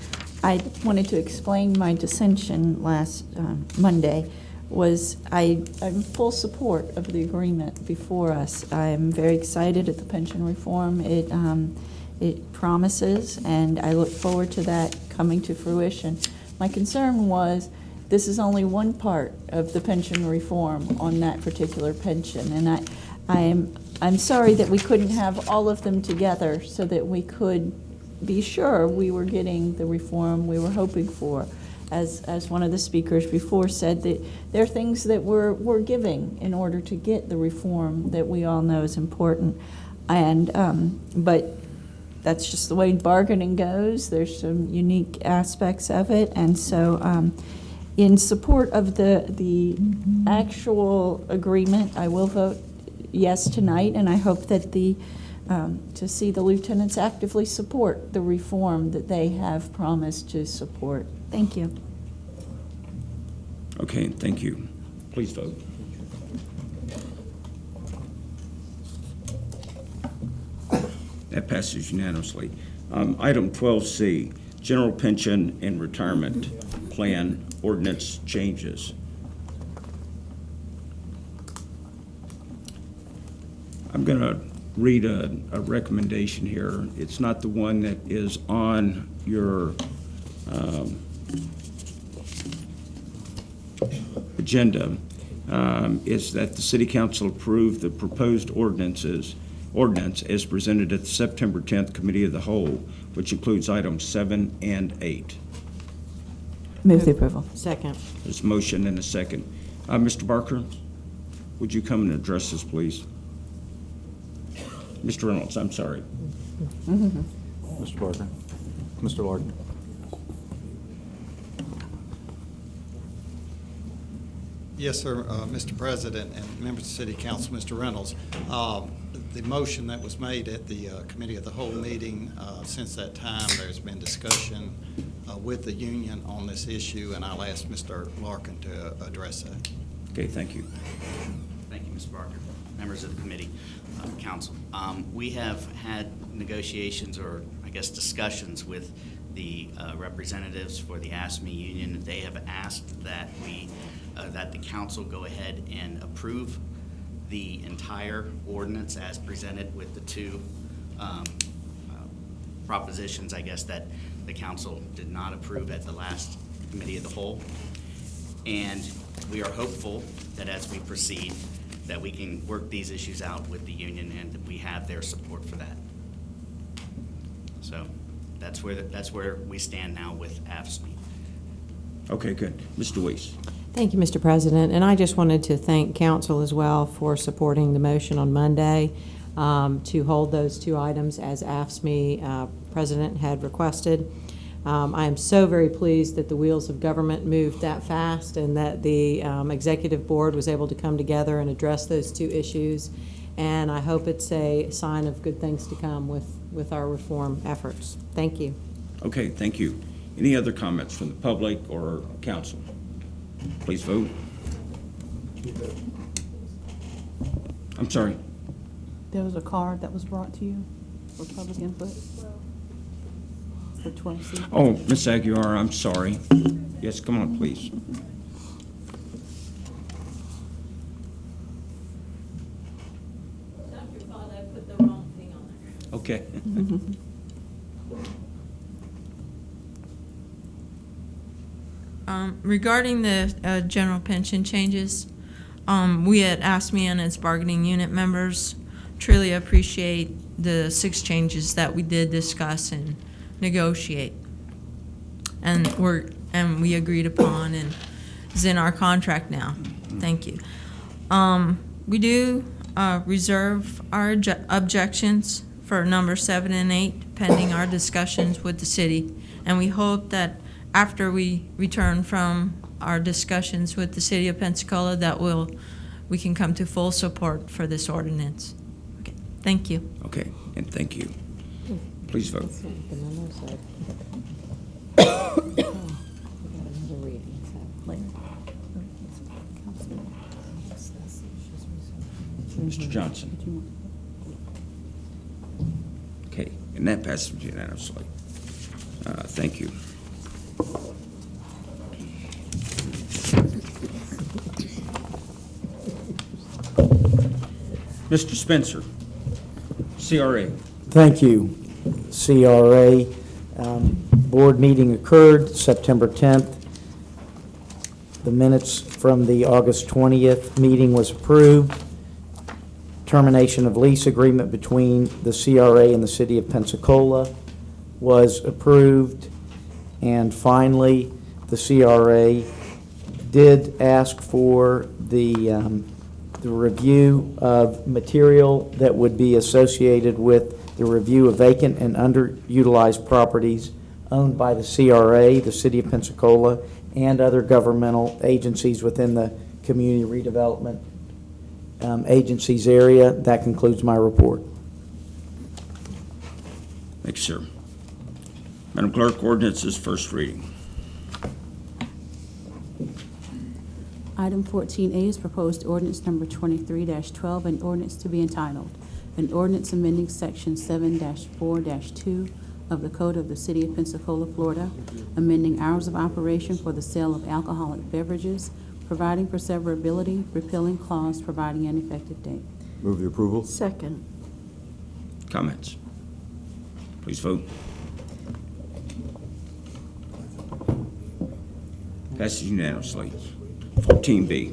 I wanted to explain my dissension last Monday. I'm full support of the agreement before us. I'm very excited at the pension reform it promises, and I look forward to that coming to fruition. My concern was this is only one part of the pension reform on that particular pension, and I'm sorry that we couldn't have all of them together so that we could be sure we were getting the reform we were hoping for. As one of the speakers before said, that there are things that we're giving in order to get the reform that we all know is important. And but that's just the way bargaining goes. There's some unique aspects of it, and so in support of the actual agreement, I will vote yes tonight, and I hope that to see the lieutenants actively support the reform that they have promised to support. Thank you. Okay, thank you. Please vote. That passes unanimously. Item 12C, General Pension and Retirement Plan Ordinance Changes. I'm going to read a recommendation here. It's not the one that is on your agenda. Is that the City Council approve the proposed ordinance as presented at the September 10th Committee of the Whole, which includes items 7 and 8. Move the approval. Second. There's a motion and a second. Mr. Barker, would you come and address this, please? Mr. Reynolds, I'm sorry. Mr. Barker. Mr. Larkin. Yes, sir, Mr. President and members of the City Council, Mr. Reynolds. The motion that was made at the Committee of the Whole meeting, since that time, there's been discussion with the union on this issue, and I'll ask Mr. Larkin to address that. Okay, thank you. Thank you, Mr. Barker. Members of the committee, council. We have had negotiations, or I guess discussions, with the representatives for the AFSCME union. They have asked that that the council go ahead and approve the entire ordinance as presented, with the two propositions, I guess, that the council did not approve at the last Committee of the Whole. And we are hopeful that as we proceed, that we can work these issues out with the union, and that we have their support for that. So that's where we stand now with AFSCME. Okay, good. Mr. Weiss. Thank you, Mr. President, and I just wanted to thank council as well for supporting the motion on Monday to hold those two items as AFSCME President had requested. I am so very pleased that the wheels of government moved that fast, and that the Executive Board was able to come together and address those two issues. and I hope it's a sign of good things to come with our reform efforts. Thank you. Okay, thank you. Any other comments from the public or council? Please vote. I'm sorry. There was a card that was brought to you for public input for 12C. Oh, Ms. Aguiar, I'm sorry. Yes, come on, please. Dr. Paul, I put the wrong thing on there. Okay. Regarding the general pension changes, we at ASME and its bargaining unit members truly appreciate the 6 changes that we did discuss and negotiate, and we agreed upon and is in our contract now. Thank you. We do reserve our objections for number 7 and 8 pending our discussions with the city, and we hope that after we return from our discussions with the city of Pensacola that we can come to full support for this ordinance. Okay, thank you. Okay, and thank you. Please vote. Mr. Johnson. Okay, and that passes unanimously. Thank you. Mr. Spencer, CRA. Thank you. CRA. Board meeting occurred September 10th. The minutes from the August 20th meeting was approved. Termination of lease agreement between the CRA and the City of Pensacola was approved. And finally, the CRA did ask for the review of material that would be associated with the review of vacant and underutilized properties owned by the CRA, the City of Pensacola, and other governmental agencies within the community redevelopment agencies area. That concludes my report. Thank you, sir. Madam Clerk, ordinance is first reading. Item 14A is proposed ordinance number 23-12, an ordinance to be entitled, an ordinance amending section 7-4-2 of the Code of the City of Pensacola, Florida, amending hours of operation for the sale of alcoholic beverages, providing for severability, repealing clause, providing an effective date. Move the approval. Second. Comments? Please vote. Passes unanimously. 14B.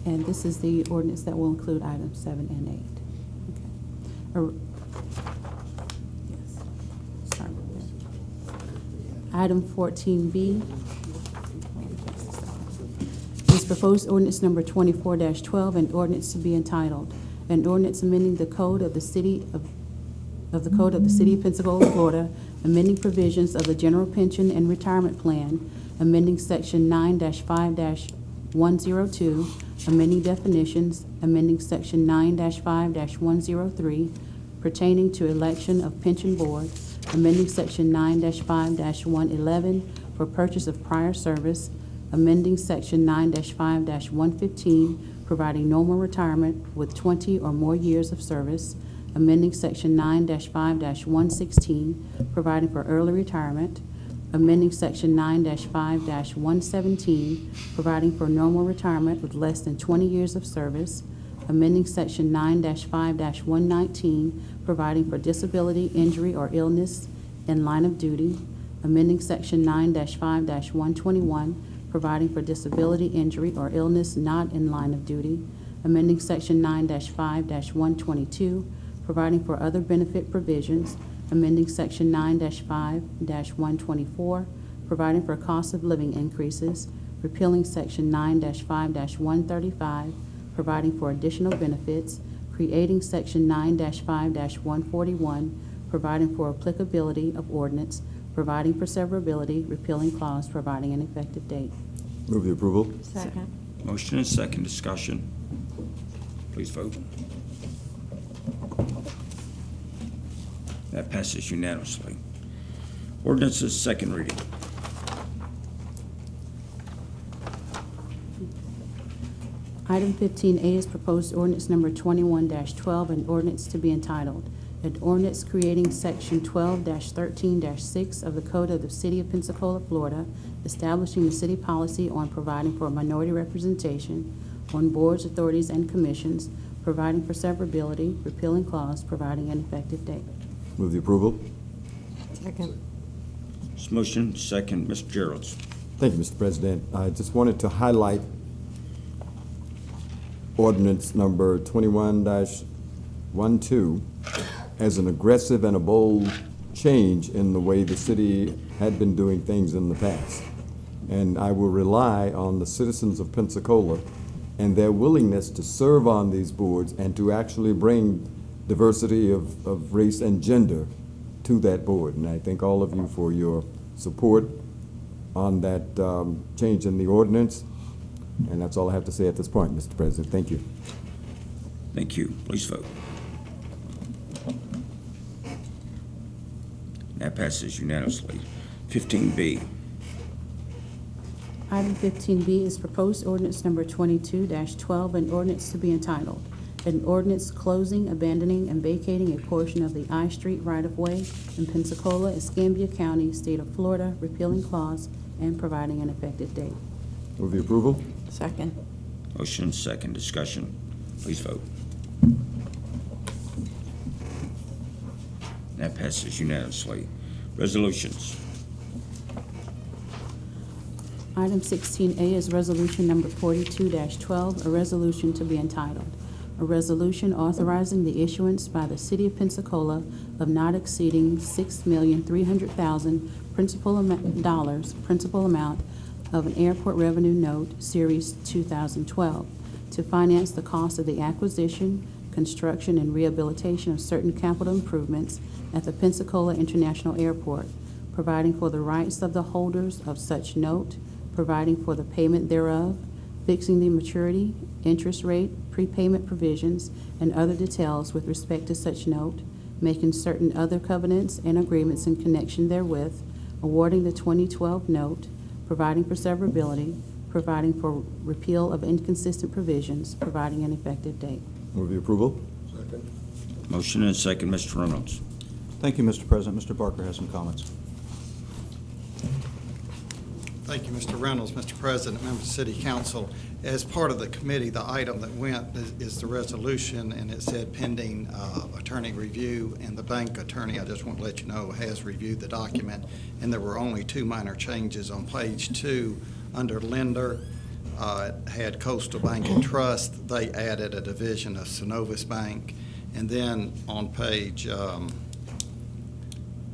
And this is the ordinance that will include items 7 and 8. Okay. Yes. Sorry about that. Item 14B is proposed ordinance number 24-12, an ordinance to be entitled, an ordinance amending the code of the City of Pensacola, Florida, amending provisions of the General Pension and Retirement Plan, amending Section 9-5-102, amending definitions, amending Section 9-5-103 pertaining to election of pension board, amending Section 9-5-111 for purchase of prior service, amending Section 9-5-115 providing normal retirement with 20 or more years of service, amending Section 9-5-116, providing for early retirement, amending Section 9-5-117, providing for normal retirement with less than 20 years of service, amending Section 9-5-119, providing for disability, injury, or illness in line of duty, amending Section 9-5-121, providing for disability, injury, or illness not in line of duty, amending Section 9-5-122, providing for other benefit provisions, amending Section 9-5-124, providing for cost of living increases, repealing Section 9-5-135, providing for additional benefits, creating Section 9-5-141, providing for applicability of ordinance, providing for severability, repealing clause, providing an effective date. Move the approval. Second. Motion and second discussion. Please vote. That passes unanimously. Ordinance's second reading. Item 15A is proposed ordinance number 21-12, an ordinance to be entitled, an ordinance creating section 12-13-6 of the Code of the City of Pensacola, Florida, establishing the city policy on providing for minority representation on boards, authorities, and commissions, providing for severability, repealing clause, providing an effective date. Move the approval. Second. This motion, second, Mr. Geralds. Thank you, Mr. President. I just wanted to highlight ordinance number 21-12 as an aggressive and a bold change in the way the city had been doing things in the past. And I will rely on the citizens of Pensacola and their willingness to serve on these boards and to actually bring diversity of race and gender to that board. And I thank all of you for your support on that change in the ordinance. And that's all I have to say at this point, Mr. President. Thank you. Thank you. Please vote. That passes unanimously. 15B. Item 15B is proposed ordinance number 22-12, an ordinance to be entitled, an ordinance closing, abandoning, and vacating a portion of the I Street right-of-way in Pensacola, Escambia County, State of Florida, repealing clause, and providing an effective date. Move the approval. Second. Motion, second discussion. Please vote. That passes unanimously. Resolutions. Item 16A is resolution number 42-12, a resolution to be entitled, a resolution authorizing the issuance by the City of Pensacola of not exceeding $6,300,000 principal amount of an airport revenue note, Series 2012, to finance the cost of the acquisition, construction, and rehabilitation of certain capital improvements at the Pensacola International Airport, providing for the rights of the holders of such note, providing for the payment thereof, fixing the maturity, interest rate, prepayment provisions, and other details with respect to such note, making certain other covenants and agreements in connection therewith, awarding the 2012 note, providing for severability, providing for repeal of inconsistent provisions, providing an effective date. Move the approval. Second. Motion and second, Mr. Reynolds. Thank you, Mr. President. Mr. Barker has some comments. Thank you, Mr. Reynolds. Mr. President, members of the City Council, as part of the committee, the item that went is the resolution, and it said pending attorney review, and the bank attorney, I just want to let you know, has reviewed the document, and there were only two minor changes. On page 2, under lender, it had Coastal Bank and Trust. They added a division of Synovus Bank. And then on page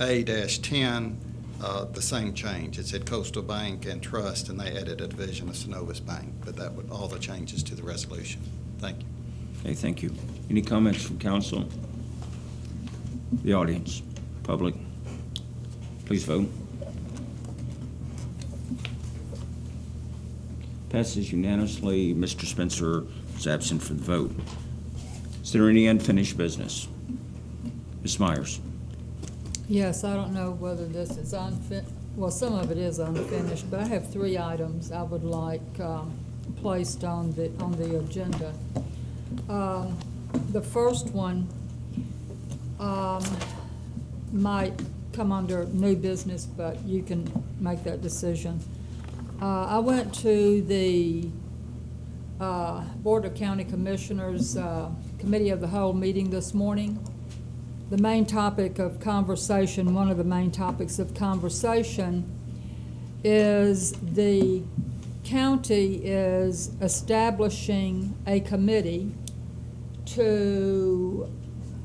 A-10, the same change. It said Coastal Bank and Trust, and they added a division of Synovus Bank. But that would all the changes to the resolution. Thank you. Okay, thank you. Any comments from council? The audience, public? Please vote. Passes unanimously. Mr. Spencer is absent for the vote. Is there any unfinished business? Ms. Myers? Yes, I don't know whether this is well, some of it is unfinished, but I have 3 items I would like placed on the agenda. The first one might come under new business, but you can make that decision. I went to the Board of County Commissioners Committee of the Whole meeting this morning. The main topic of conversation, one of the main topics of conversation, is the county is establishing a committee to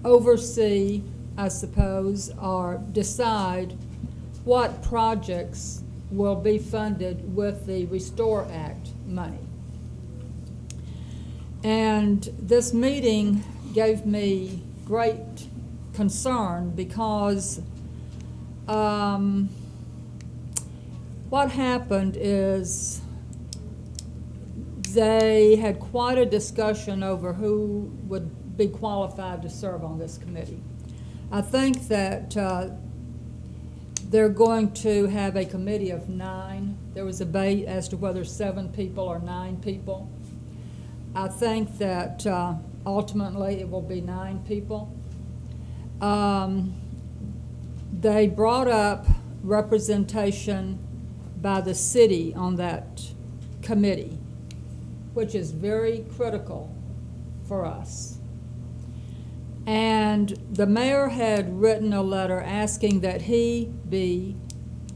oversee, I suppose, or decide what projects will be funded with the Restore Act money. And this meeting gave me great concern because what happened is they had quite a discussion over who would be qualified to serve on this committee. I think that they're going to have a committee of 9. There was a debate as to whether 7 people or 9 people. I think that ultimately it will be 9 people. They brought up representation by the city on that committee, which is very critical for us. And the mayor had written a letter asking that he be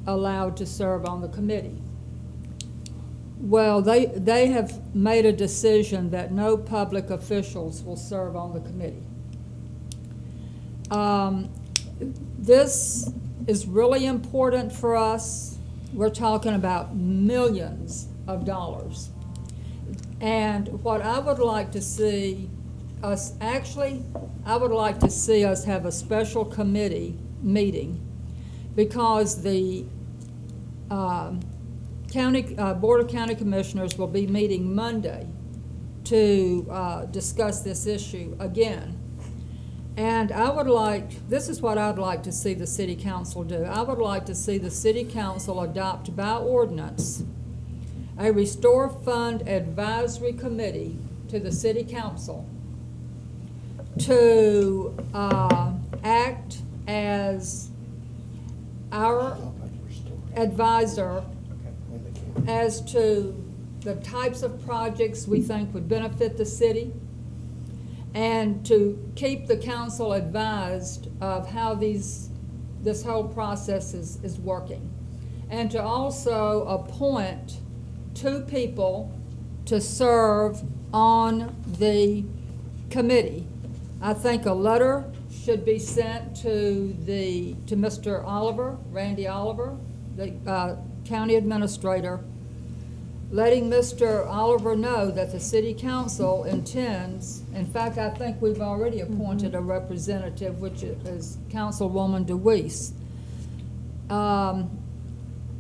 allowed to serve on the committee. Well, they have made a decision that no public officials will serve on the committee. This is really important for us. We're talking about millions of dollars. And what I would like to see us, I would like to see us have a special committee meeting, because the Board of County Commissioners will be meeting Monday to discuss this issue again. And this is what I'd like to see the City Council do. I would like to see the City Council adopt by ordinance a Restore Fund Advisory Committee to the City Council to act as our advisor as to the types of projects we think would benefit the city, and to keep the council advised of how this whole process is working, and to also appoint 2 people to serve on the committee. I think a letter should be sent to Mr. Oliver, Randy Oliver, the county administrator, letting Mr. Oliver know that the City Council intends, in fact, I think we've already appointed a representative, which is Councilwoman DeWeese.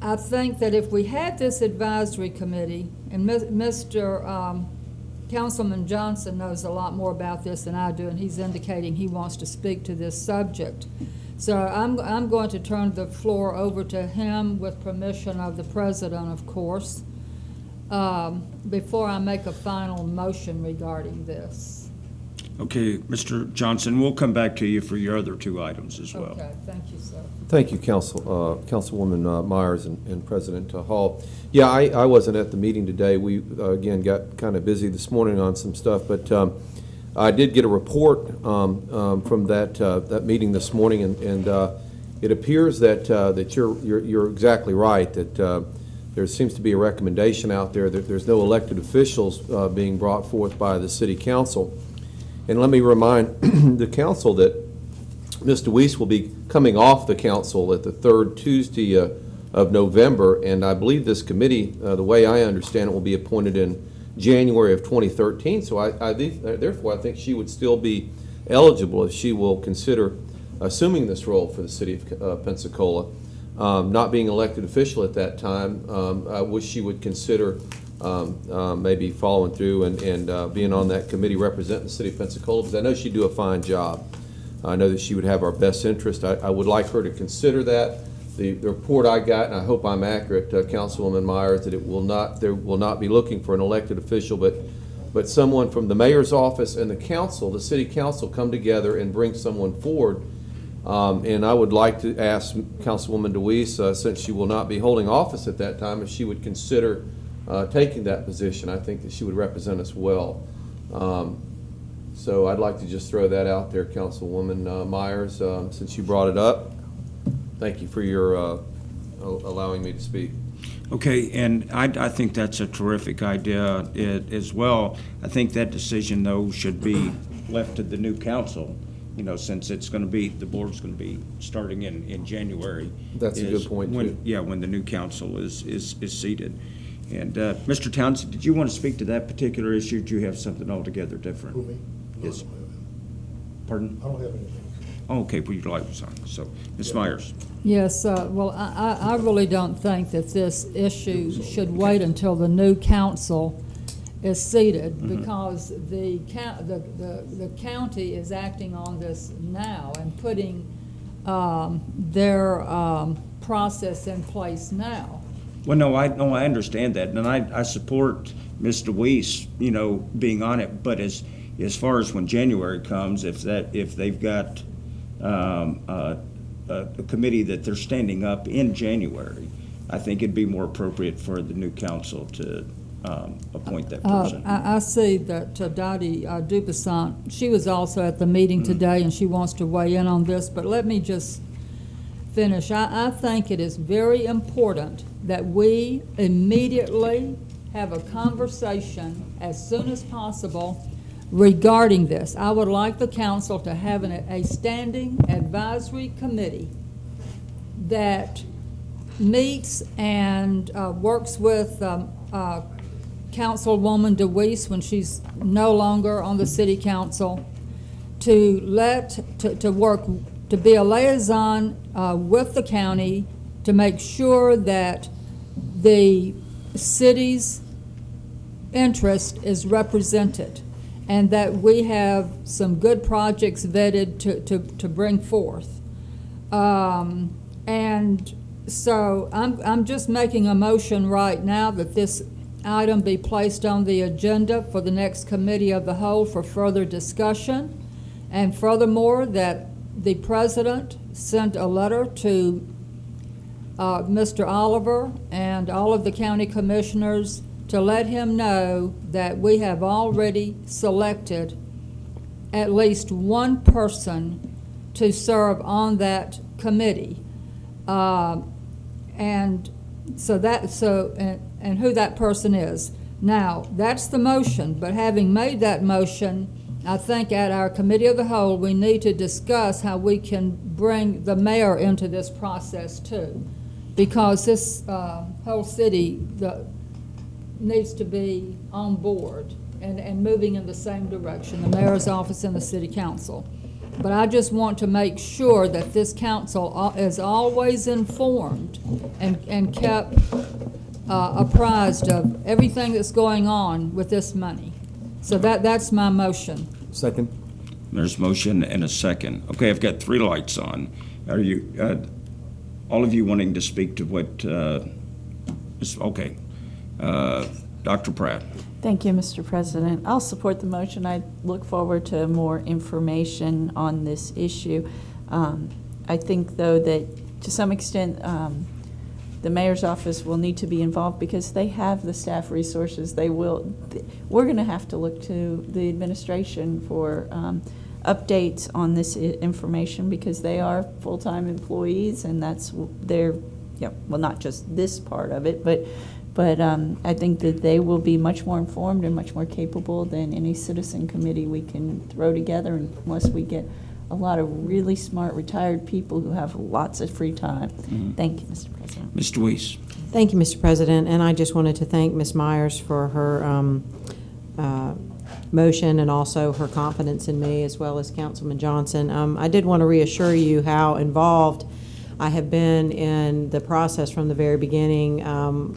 I think that if we had this advisory committee, and Mr. Councilman Johnson knows a lot more about this than I do, and he's indicating he wants to speak to this subject. So I'm going to turn the floor over to him with permission of the president, of course, before I make a final motion regarding this. Okay, Mr. Johnson, we'll come back to you for your other 2 items as well. Okay, thank you, sir. Thank you, Councilwoman Myers and President Hall. Yeah, I wasn't at the meeting today. We, again, got kind of busy this morning on some stuff, but I did get a report from that meeting this morning, and it appears that you're exactly right, that there seems to be a recommendation out there that there's no elected officials being brought forth by the City Council. And let me remind the council that Ms. DeWeese will be coming off the council at the 3rd Tuesday of November, and I believe this committee, the way I understand it, will be appointed in January of 2013. So therefore, I think she would still be eligible if she will consider assuming this role for the city of Pensacola. Not being elected official at that time, I wish she would consider maybe following through and being on that committee representing the city of Pensacola, because I know she'd do a fine job. I know that she would have our best interest. I would like her to consider that. The report I got, and I hope I'm accurate, Councilwoman Myers, that they will not be looking for an elected official, but someone from the mayor's office and the council, the city council, come together and bring someone forward. And I would like to ask Councilwoman DeWeese, since she will not be holding office at that time, if she would consider taking that position. I think that she would represent us well. So I'd like to just throw that out there, Councilwoman Myers, since you brought it up. Thank you for your allowing me to speak. Okay, and I think that's a terrific idea as well. I think that decision, though, should be left to the new council, since it's going to be, the board's going to be starting in January. That's a good point, too. Yeah, when the new council is seated. And Mr. Townsend, did you want to speak to that particular issue? Did you have something altogether different? Who, me? Yes. No, I don't have anything. Pardon? I don't have anything. Oh, okay, well, you'd like to sign. So, Ms. Myers. Yes, well, I really don't think that this issue should wait until the new council is seated, because the county is acting on this now and putting their process in place now. Well, no, I understand that, and I support Mr. Weiss, being on it, but as far as when January comes, if they've got a committee that they're standing up in January, I think it'd be more appropriate for the new council to appoint that person. I see that Dottie Dubuisson, she was also at the meeting today, and she wants to weigh in on this, but let me just finish. I think it is very important that we immediately have a conversation as soon as possible regarding this. I would like the council to have a standing advisory committee that meets and works with Councilwoman DeWeese when she's no longer on the city council, to work, to be a liaison with the county to make sure that the city's interest is represented and that we have some good projects vetted to bring forth. And so I'm just making a motion right now that this item be placed on the agenda for the next committee of the whole for further discussion. And furthermore, that the president sent a letter to Mr. Oliver and all of the county commissioners to let him know that we have already selected at least one person to serve on that committee. And who that person is. Now, that's the motion, but having made that motion, I think at our committee of the whole, we need to discuss how we can bring the mayor into this process too, because this whole city needs to be on board and moving in the same direction, the mayor's office and the city council. But I just want to make sure that this council is always informed and kept apprised of everything that's going on with this money. So that's my motion. Second. There's motion and a second. Okay, I've got 3 lights on. Are you, all of you wanting to speak to what, okay. Dr. Pratt. Thank you, Mr. President. I'll support the motion. I look forward to more information on this issue. I think, though, that to some extent the mayor's office will need to be involved because they have the staff resources. We're going to have to look to the administration for updates on this information because they are full-time employees, and that's their, well, not just this part of it, but I think that they will be much more informed and much more capable than any citizen committee we can throw together unless we get a lot of really smart retired people who have lots of free time. Thank you, Mr. President. Mr. Weiss. Thank you, Mr. President, and I just wanted to thank Ms. Myers for her motion and also her confidence in me, as well as Councilman Johnson. I did want to reassure you how involved I have been in the process from the very beginning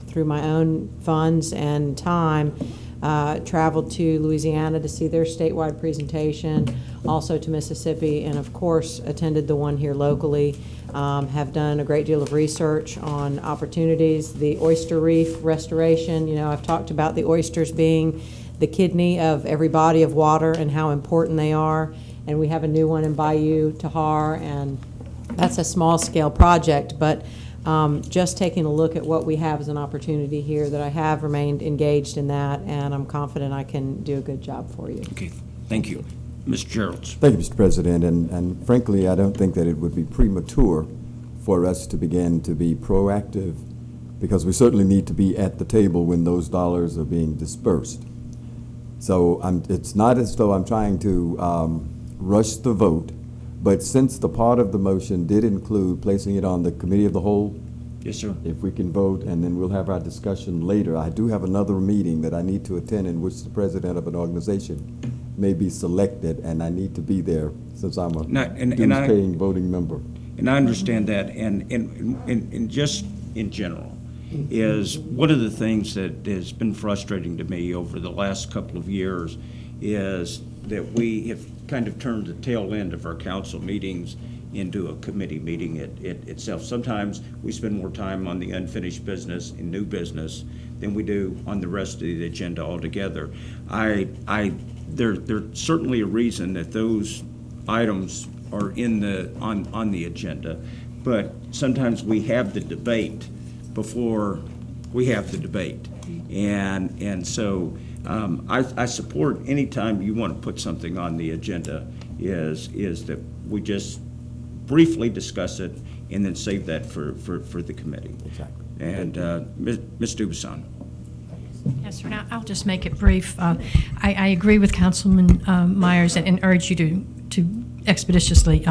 through my own funds and time. Traveled to Louisiana to see their statewide presentation, also to Mississippi, and of course attended the one here locally. Have done a great deal of research on opportunities. The oyster reef restoration, I've talked about the oysters being the kidney of every body of water and how important they are. And we have a new one in Bayou Tahar, and that's a small-scale project, but just taking a look at what we have as an opportunity here, that I have remained engaged in that, and I'm confident I can do a good job for you. Okay, thank you. Ms. Geralds. Thank you, Mr. President, and frankly, I don't think that it would be premature for us to begin to be proactive, because we certainly need to be at the table when those dollars are being dispersed. So it's not as though I'm trying to rush the vote, but since the part of the motion did include placing it on the committee of the whole, yes, sir. If we can vote, and then we'll have our discussion later. I do have another meeting that I need to attend in which the president of an organization may be selected, and I need to be there since I'm a dues-paying voting member. And I understand that, and just in general, is one of the things that has been frustrating to me over the last couple of years is that we have kind of turned the tail end of our council meetings into a committee meeting itself. Sometimes we spend more time on the unfinished business and new business than we do on the rest of the agenda altogether. There's certainly a reason that those items are on the agenda, but sometimes we have the debate before we have the debate. And so I support any time you want to put something on the agenda is that we just briefly discuss it and then save that for the committee. Exactly. And Ms. Dubuisson. Yes, sir. Now, I'll just make it brief. I agree with Councilman Myers and urge you to expeditiously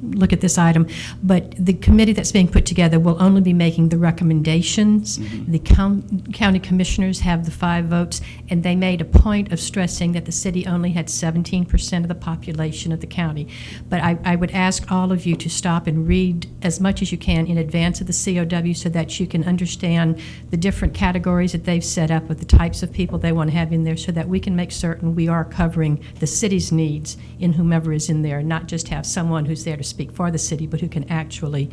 look at this item, but the committee that's being put together will only be making the recommendations. The county commissioners have the 5 votes, and they made a point of stressing that the city only had 17% of the population of the county. But I would ask all of you to stop and read as much as you can in advance of the COW so that you can understand the different categories that they've set up with the types of people they want to have in there, so that we can make certain we are covering the city's needs in whomever is in there, not just have someone who's there to speak for the city, but who can actually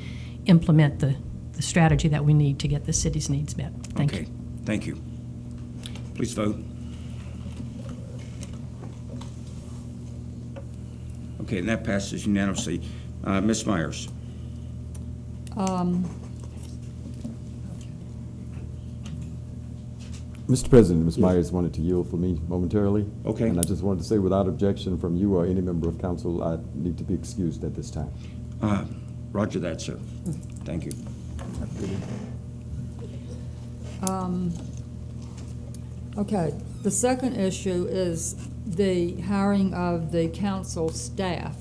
implement the strategy that we need to get the city's needs met. Thank you. Thank you. Please vote. Okay, and that passes unanimously. Ms. Myers. Mr. President, Ms. Myers wanted to yield for me momentarily. Okay. And I just wanted to say, without objection from you or any member of council, I need to be excused at this time. Roger that, sir. Thank you. Okay, the second issue is the hiring of the council staff.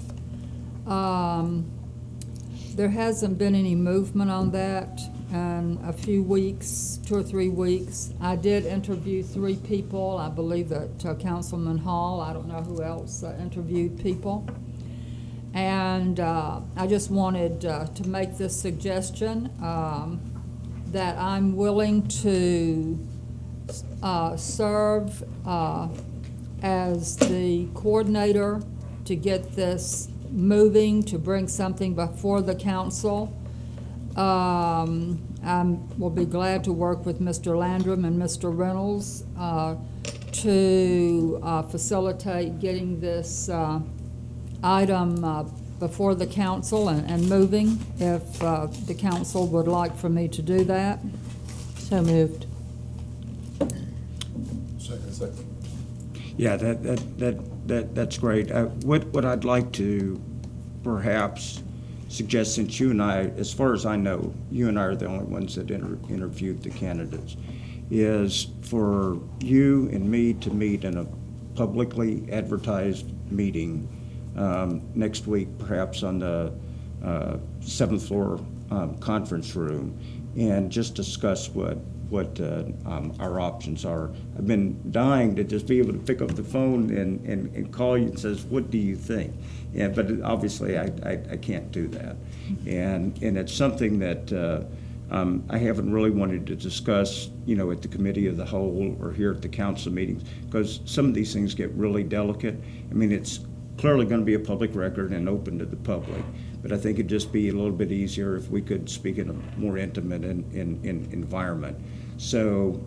There hasn't been any movement on that in a few weeks, 2 or 3 weeks. I did interview 3 people. I believe that Councilman Hall, I don't know who else, interviewed people. And I just wanted to make this suggestion that I'm willing to serve as the coordinator to get this moving, to bring something before the council. I will be glad to work with Mr. Landrum and Mr. Reynolds to facilitate getting this item before the council and moving, if the council would like for me to do that. So moved. Second. Yeah, that's great. What I'd like to perhaps suggest, since you and I, as far as I know, you and I are the only ones that interviewed the candidates, is for you and me to meet in a publicly advertised meeting next week, perhaps on the 7th floor conference room, and just discuss what our options are. I've been dying to just be able to pick up the phone and call you and says, what do you think? Yeah, but obviously I can't do that. And it's something that I haven't really wanted to discuss, at the committee of the whole or here at the council meetings, because some of these things get really delicate. I mean, it's clearly going to be a public record and open to the public, but I think it'd just be a little bit easier if we could speak in a more intimate environment. So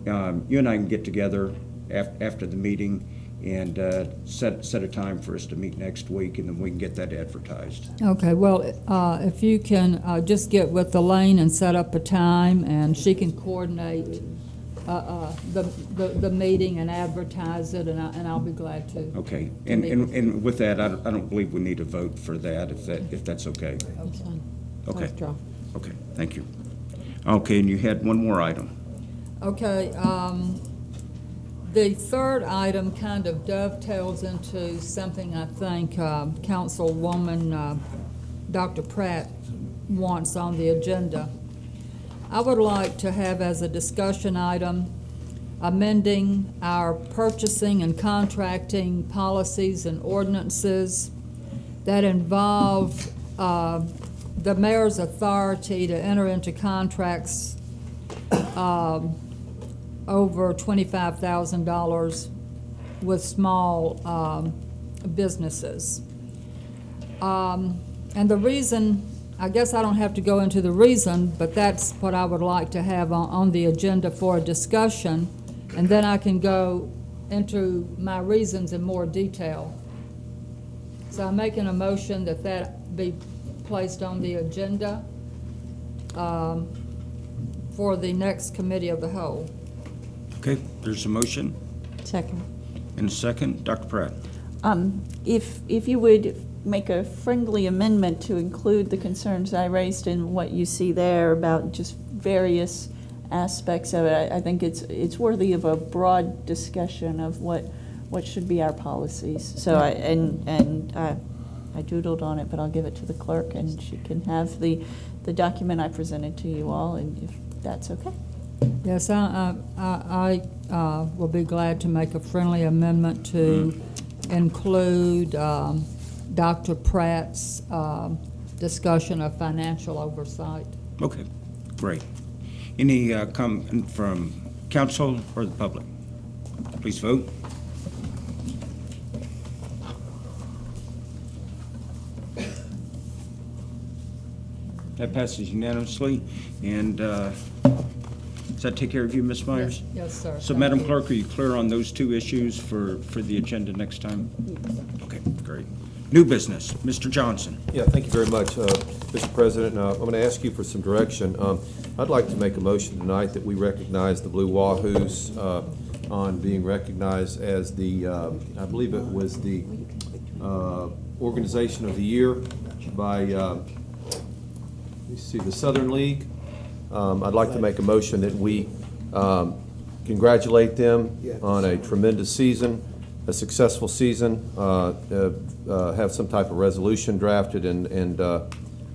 you and I can get together after the meeting and set a time for us to meet next week, and then we can get that advertised. Okay, well, if you can just get with Elaine and set up a time, and she can coordinate the meeting and advertise it, and I'll be glad to. Okay, and with that, I don't believe we need a vote for that, if that's okay. Okay. Withdraw. Okay, thank you. Okay, and you had one more item. Okay, the third item kind of dovetails into something I think Councilwoman Dr. Pratt wants on the agenda. I would like to have as a discussion item amending our purchasing and contracting policies and ordinances that involve the mayor's authority to enter into contracts over $25,000 with small businesses. And the reason, I guess I don't have to go into the reason, but that's what I would like to have on the agenda for a discussion, and then I can go into my reasons in more detail. So I'm making a motion that that be placed on the agenda for the next committee of the whole. Okay, there's a motion Second. and a second. Dr. Pratt? If you would make a friendly amendment to include the concerns I raised in what you see there about just various aspects of it, I think it's worthy of a broad discussion of what should be our policies. So I doodled on it, but I'll give it to the clerk, and she can have the document I presented to you all, and if that's okay. Yes, I will be glad to make a friendly amendment to include Dr. Pratt's discussion of financial oversight. Okay, great. Any comment from council or the public? Please vote. That passes unanimously. And does that take care of you, Ms. Myers? Yes, sir. So, Thank Madam you. Clerk, are you clear on those two issues for the agenda next time? Okay, great. New business, Mr. Johnson. Yeah, thank you very much, Mr. President. I'm going to ask you for some direction. I'd like to make a motion tonight that we recognize the Blue Wahoos on being recognized as the, I believe it was the Organization of the Year by, let me see, the Southern League. I'd like to make a motion that we congratulate them on a tremendous season, a successful season, have some type of resolution drafted and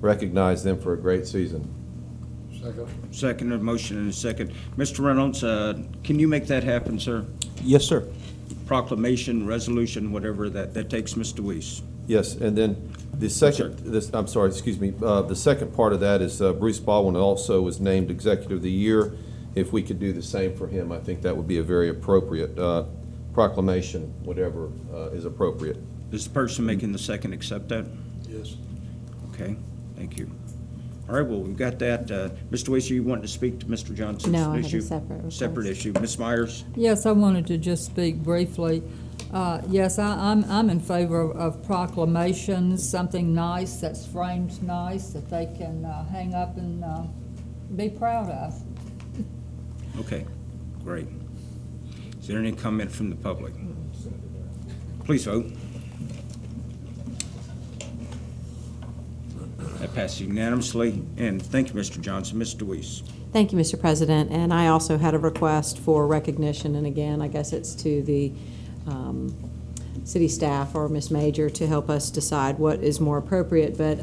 recognize them for a great season. Second. A motion and a second. Mr. Reynolds, can you make that happen, sir? Yes, sir. Proclamation, resolution, whatever that takes, Mr. Weiss. Yes, and then the second, I'm sorry, excuse me, the second part of that is Bruce Baldwin also was named Executive of the Year. If we could do the same for him, I think that would be a very appropriate proclamation, whatever is appropriate. Does the person making the second accept that? Yes. Okay, thank you. All right, well, we've got that. Mr. Weiss, you want to speak to Mr. Johnson's No, I have a issue? separate request. Separate issue. Ms. Myers? Yes, I wanted to just speak briefly. Yes, I'm in favor of proclamations, something nice that's framed nice that they can hang up and be proud of. Okay, great. Is there any comment from the public? Please vote. That passes unanimously. And thank you, Mr. Johnson. Mr. Weiss. Thank you, Mr. President. And I also had a request for recognition, and again, I guess it's to the city staff or Ms. Major to help us decide what is more appropriate. But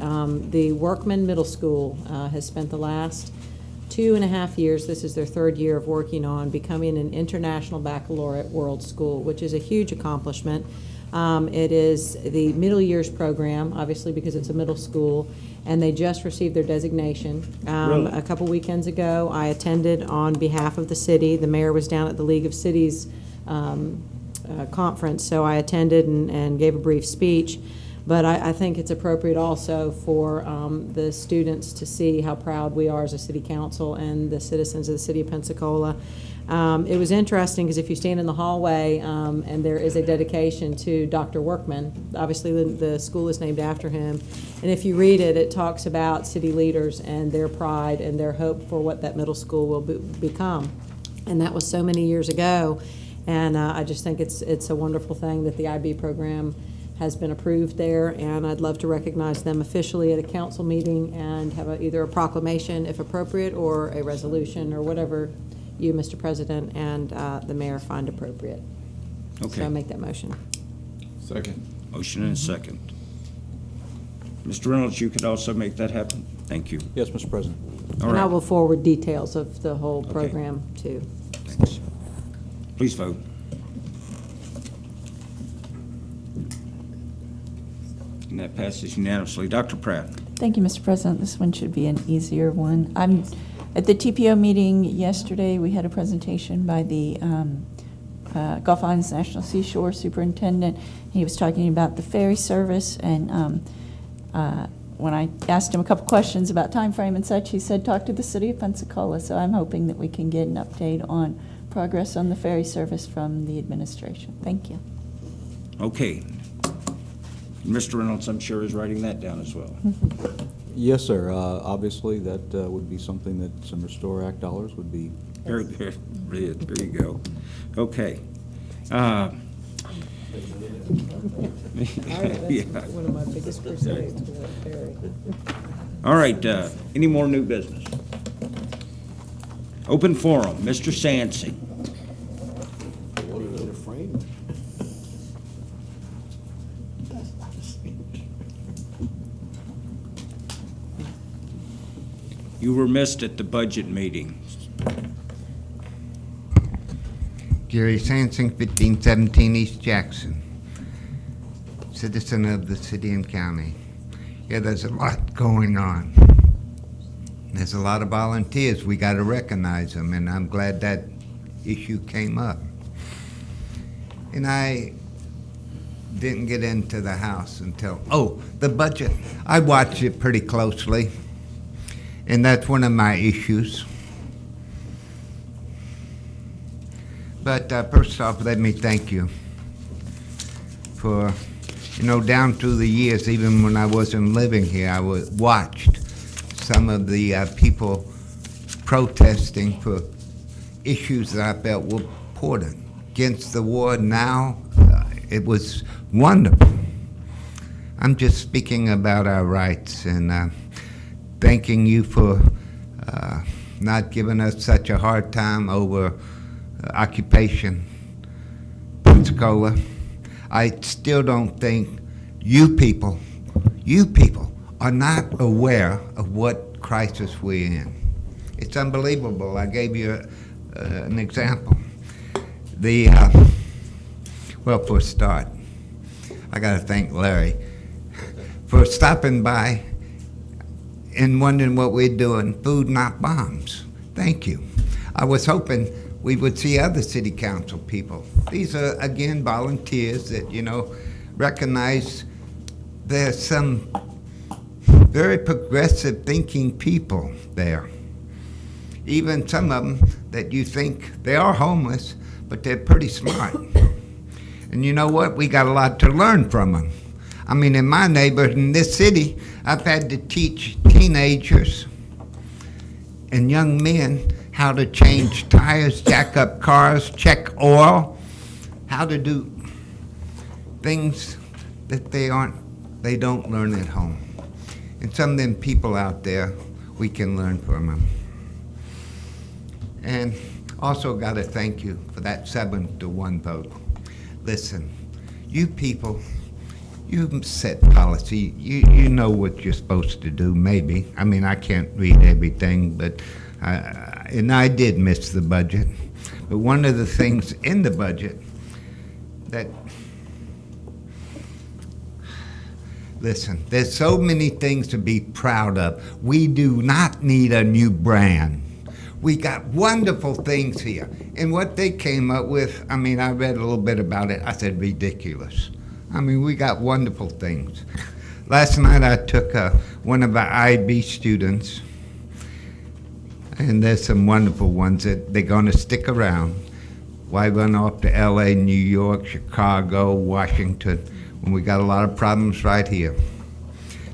the Workman Middle School has spent the last 2.5 years, this is their third year of working on becoming an International Baccalaureate World School, which is a huge accomplishment. It is the middle years program, obviously because it's a middle school, and they just received their designation. Really? A couple weekends ago, I attended on behalf of the city. The mayor was down at the League of Cities conference, so I attended and gave a brief speech. But I think it's appropriate also for the students to see how proud we are as a city council and the citizens of the city of Pensacola. It was interesting because if you stand in the hallway and there is a dedication to Dr. Workman, obviously the school is named after him, and if you read it, it talks about city leaders and their pride and their hope for what that middle school will become. And that was so many years ago, and I just think it's a wonderful thing that the IB program has been approved there, and I'd love to recognize them officially at a council meeting and have either a proclamation, if appropriate, or a resolution, or whatever you, Mr. President, and the mayor find appropriate. Okay. So I make that motion. Second. Motion and a second. Mr. Reynolds, you could also make that happen? Thank you. Yes, Mr. President. All And I right. will forward details of the whole Okay. program, too. Thanks. Please vote. And that passes unanimously. Dr. Pratt. Thank you, Mr. President. This one should be an easier one. I'm At the TPO meeting yesterday, we had a presentation by the Gulf Islands National Seashore Superintendent. He was talking about the ferry service, and when I asked him a couple questions about time frame and such, he said, talk to the city of Pensacola. So I'm hoping that we can get an update on progress on the ferry service from the administration. Thank you. Okay. Mr. Reynolds, I'm sure, is writing that down as well. Yes, sir. Obviously, that would be something that some Restore Act dollars would be. Very good. There you go. Okay. One of my biggest crusades for that ferry. All right, any more new business? Open forum, Mr. Sansing. You were missed at the budget meeting. Jerry Sansing, 1517 East Jackson, citizen of the city and county. Yeah, there's a lot going on. There's a lot of volunteers. We got to recognize them, and I'm glad that issue came up. And I didn't get into the House until, the budget. I watched it pretty closely, and that's one of my issues. But first off, let me thank you for, down through the years, even when I wasn't living here, I watched some of the people protesting for issues that I felt were important. Against the war now, it was wonderful. I'm just speaking about our rights and thanking you for not giving us such a hard time over occupation, Pensacola. I still don't think you people are not aware of what crisis we're in. It's unbelievable. I gave you an example. For a start, I got to thank Larry for stopping by and wondering what we're doing, food, not bombs. Thank you. I was hoping we would see other city council people. These are, again, volunteers that, recognize there's some very progressive thinking people there. Even some of them that you think they are homeless, but they're pretty smart. And you know what? We got a lot to learn from them. I mean, in my neighborhood, in this city, I've had to teach teenagers and young men how to change tires, jack up cars, check oil, how to do things that they don't learn at home. And some of them people out there, we can learn from them. And also got to thank you for that 7-to-1 vote. Listen, you people, you set policy. You know what you're supposed to do, maybe. I mean, I can't read everything, but and I did miss the budget. But one of the things in the budget that, listen, there's so many things to be proud of. We do not need a new brand. We got wonderful things here. And what they came up with, I mean, I read a little bit about it. I said, ridiculous. I mean, we got wonderful things. Last night I took one of our IB students, and there's some wonderful ones that they're going to stick around. Why run off to LA, New York, Chicago, Washington, when we got a lot of problems right here?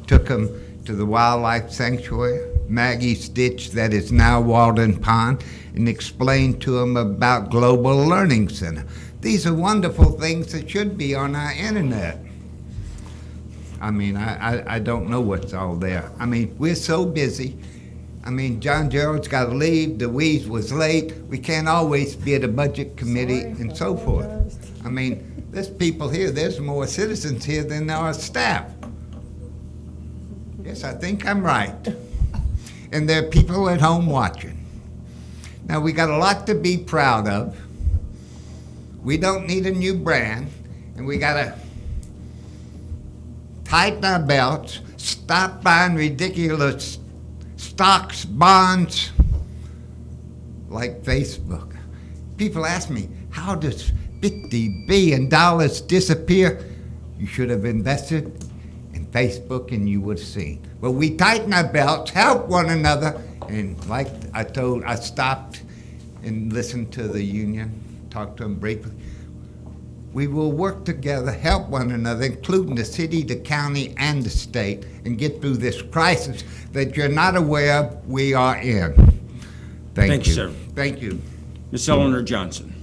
Took them to the wildlife sanctuary, Maggie's Ditch that is now Walden Pond, and explained to them about Global Learning Center. These are wonderful things that should be on our internet. I mean, I don't know what's all there. I mean, we're so busy. I mean, John Gerald's got to leave, DeWeese was late. We can't always be at a budget committee and so forth. I mean, there's people here, there's more citizens here than there are staff. Yes, I think I'm right. And there are people at home watching. Now, we got a lot to be proud of. We don't need a new brand, and we got to tighten our belts, stop buying ridiculous stocks, bonds, like Facebook. People ask me, how does $50 billion disappear? You should have invested in Facebook and you would have seen. But we tighten our belts, help one another, and like I stopped and listened to the union, talked to them briefly. We will work together, help one another, including the city, the county, and the state, and get through this crisis that you're not aware of we are in. Thank you. Sir. Thank you. Ms. Eleanor Johnson.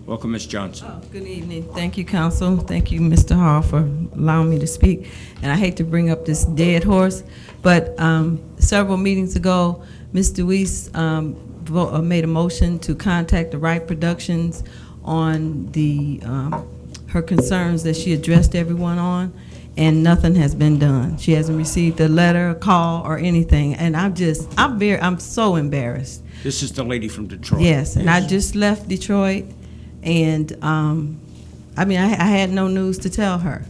Welcome, Ms. Johnson. Oh, good evening. Thank you, Council. Thank you, Mr. Hall, for allowing me to speak. And I hate to bring up this dead horse, but several meetings ago, Ms. Deweese made a motion to contact the Wright Productions on her concerns that she addressed everyone on, and nothing has been done. She hasn't received a letter, a call, or anything, and I'm so embarrassed. This is the lady from Detroit. Yes, and I just left Detroit, and I had no news to tell her.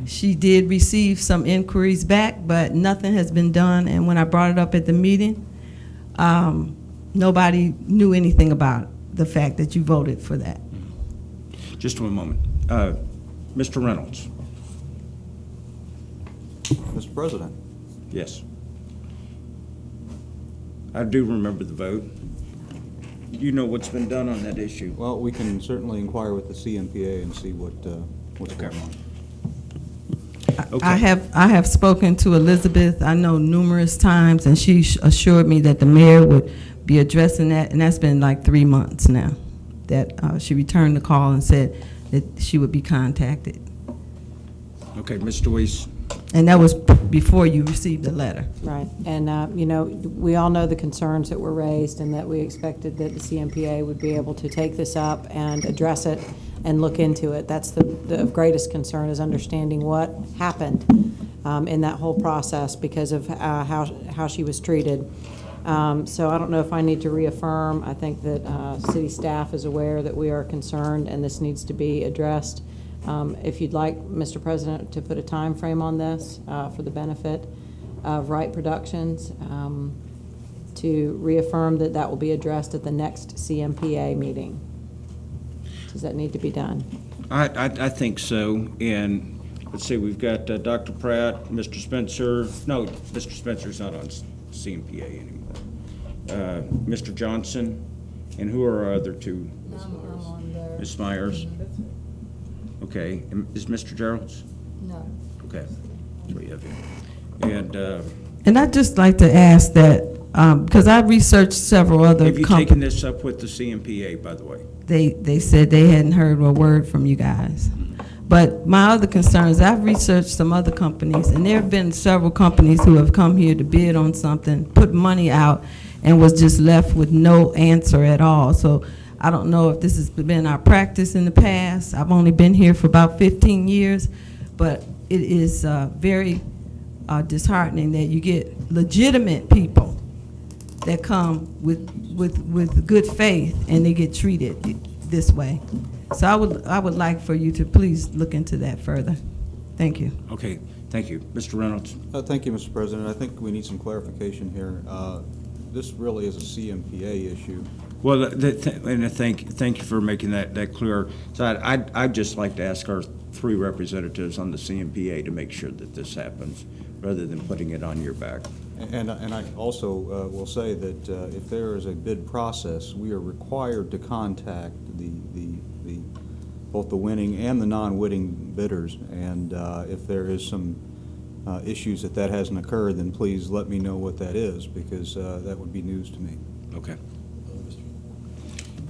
She did receive some inquiries back, but nothing has been done, and when I brought it up at the meeting, nobody knew anything about the fact that you voted for that. Just one moment. Mr. Reynolds. Mr. President. Yes. I do remember the vote. You know what's been done on that issue? Well, we can certainly inquire with the CMPA and see what's going on. Okay. I have spoken to Elizabeth, I know, numerous times, and she assured me that the mayor would be addressing that, and that's been like 3 months now, that she returned the call and said that she would be contacted. Okay, Ms. Deweese. And that was before you received the letter. Right, and we all know the concerns that were raised, and that we expected that the CMPA would be able to take this up and address it and look into it. That's the greatest concern, is understanding what happened in that whole process because of how she was treated. So I don't know if I need to reaffirm. I think that city staff is aware that we are concerned and this needs to be addressed. If you'd like, Mr. President, to put a time frame on this for the benefit of Wright Productions, to reaffirm that that will be addressed at the next CMPA meeting. Does that need to be done? I think so. And let's see, we've got Dr. Pratt, Mr. Spencer. No, Mr. Spencer's not on CMPA anymore. Mr. Johnson, and who are our other two? Ms. Myers. Okay, and is Mr. Gerald's? No. Okay, that's what you have here. And I'd just like to ask that, because I researched several other have you companies. taken this up with the CMPA, by the way? They said they hadn't heard a word from you guys. But my other concerns, I've researched some other companies, and there have been several companies who have come here to bid on something, put money out, and was just left with no answer at all. So I don't know if this has been our practice in the past. I've only been here for about 15 years, but it is very disheartening that you get legitimate people that come with good faith and they get treated this way. So I would like for you to please look into that further. Thank you. Okay, thank you. Mr. Reynolds. Thank you, Mr. President. I think we need some clarification here. This really is a CMPA issue. Well, and thank you for making that clear. So I'd just like to ask our three representatives on the CMPA to make sure that this happens, rather than putting it on your back. And I also will say that if there is a bid process, we are required to contact both the winning and the non-winning bidders. And if there is some issues that hasn't occurred, then please let me know what that is, because that would be news to me. Okay.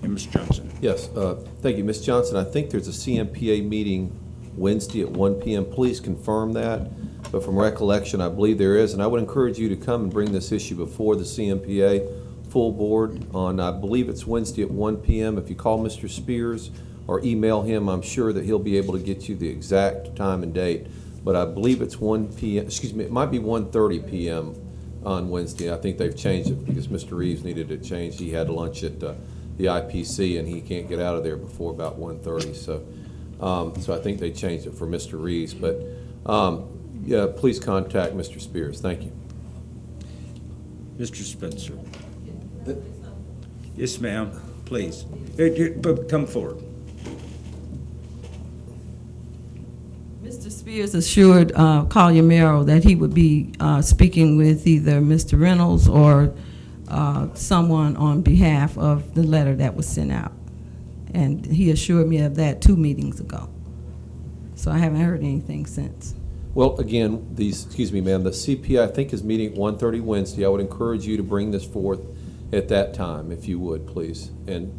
And Mr. Johnson. Yes, thank you, Ms. Johnson. I think there's a CMPA meeting Wednesday at 1 p.m. Please confirm that. But from recollection, I believe there is, and I would encourage you to come and bring this issue before the CMPA full board on, I believe it's Wednesday at 1 p.m. If you call Mr. Spears or email him, I'm sure that he'll be able to get you the exact time and date. But I believe it's 1 p.m., excuse me, it might be 1:30 p.m. on Wednesday. I think they've changed it because Mr. Reeves needed it changed. He had lunch at the IPC, and he can't get out of there before about 1:30. So I think they changed it for Mr. Reeves. But yeah, please contact Mr. Spears. Thank you. Mr. Spencer. Yes, ma'am, please. Come forward. Mr. Spears assured Collier Merrill that he would be speaking with either Mr. Reynolds or someone on behalf of the letter that was sent out. And he assured me of that 2 meetings ago. So I haven't heard anything since. Well, again, excuse me, ma'am, the CPI, I think, is meeting at 1:30 Wednesday. I would encourage you to bring this forth at that time, if you would, please. And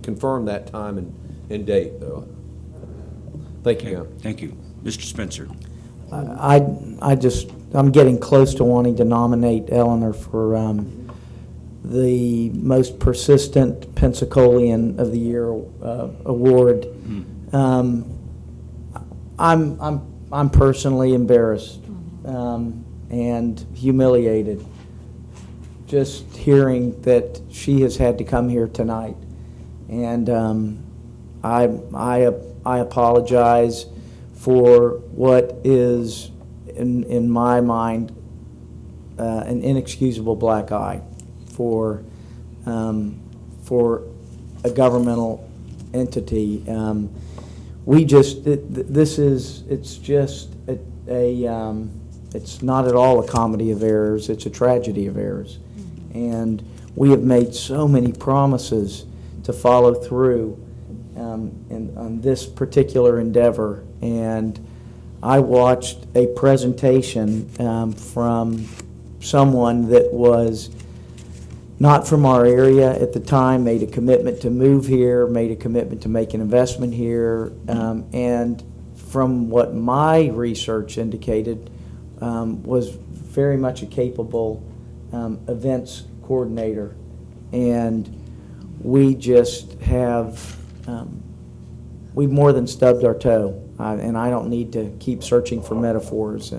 confirm that time and date, though. Thank you, ma'am. Thank you. Mr. Spencer. I'm getting close to wanting to nominate Eleanor for the most persistent Pensacolian of the Year award. I'm personally embarrassed and humiliated just hearing that she has had to come here tonight, and I apologize for what is in my mind an inexcusable black eye for a governmental entity. It's not at all a comedy of errors, it's a tragedy of errors. And we have made so many promises to follow through on this particular endeavor. And I watched a presentation from someone that was not from our area at the time, made a commitment to move here, made a commitment to make an investment here, and from what my research indicated, was very much a capable events coordinator. And we just have, we've more than stubbed our toe, and I don't need to keep searching for metaphors.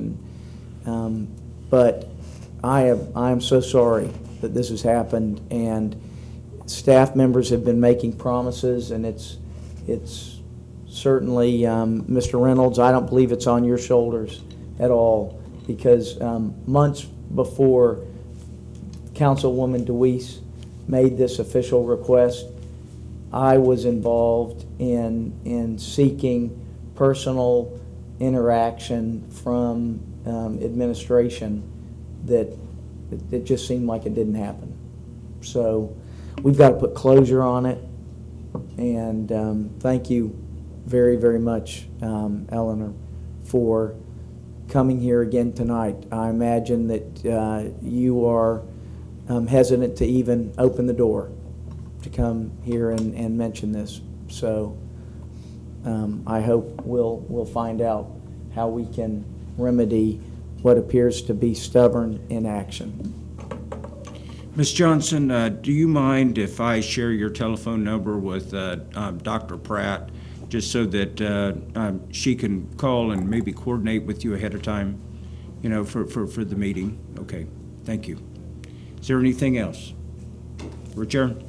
But I am so sorry that this has happened, and staff members have been making promises, and it's certainly, Mr. Reynolds, I don't believe it's on your shoulders at all, because months before Councilwoman DeWeese made this official request, I was involved in seeking personal interaction from administration that it just seemed like it didn't happen. So we've got to put closure on it, and thank you very, very much, Eleanor, for coming here again tonight. I imagine that you are hesitant to even open the door to come here and mention this. So I hope we'll find out how we can remedy what appears to be stubborn inaction. Ms. Johnson, do you mind if I share your telephone number with Dr. Pratt, just so that she can call and maybe coordinate with you ahead of time, for the meeting? Okay, thank you. Is there anything else? We're adjourned.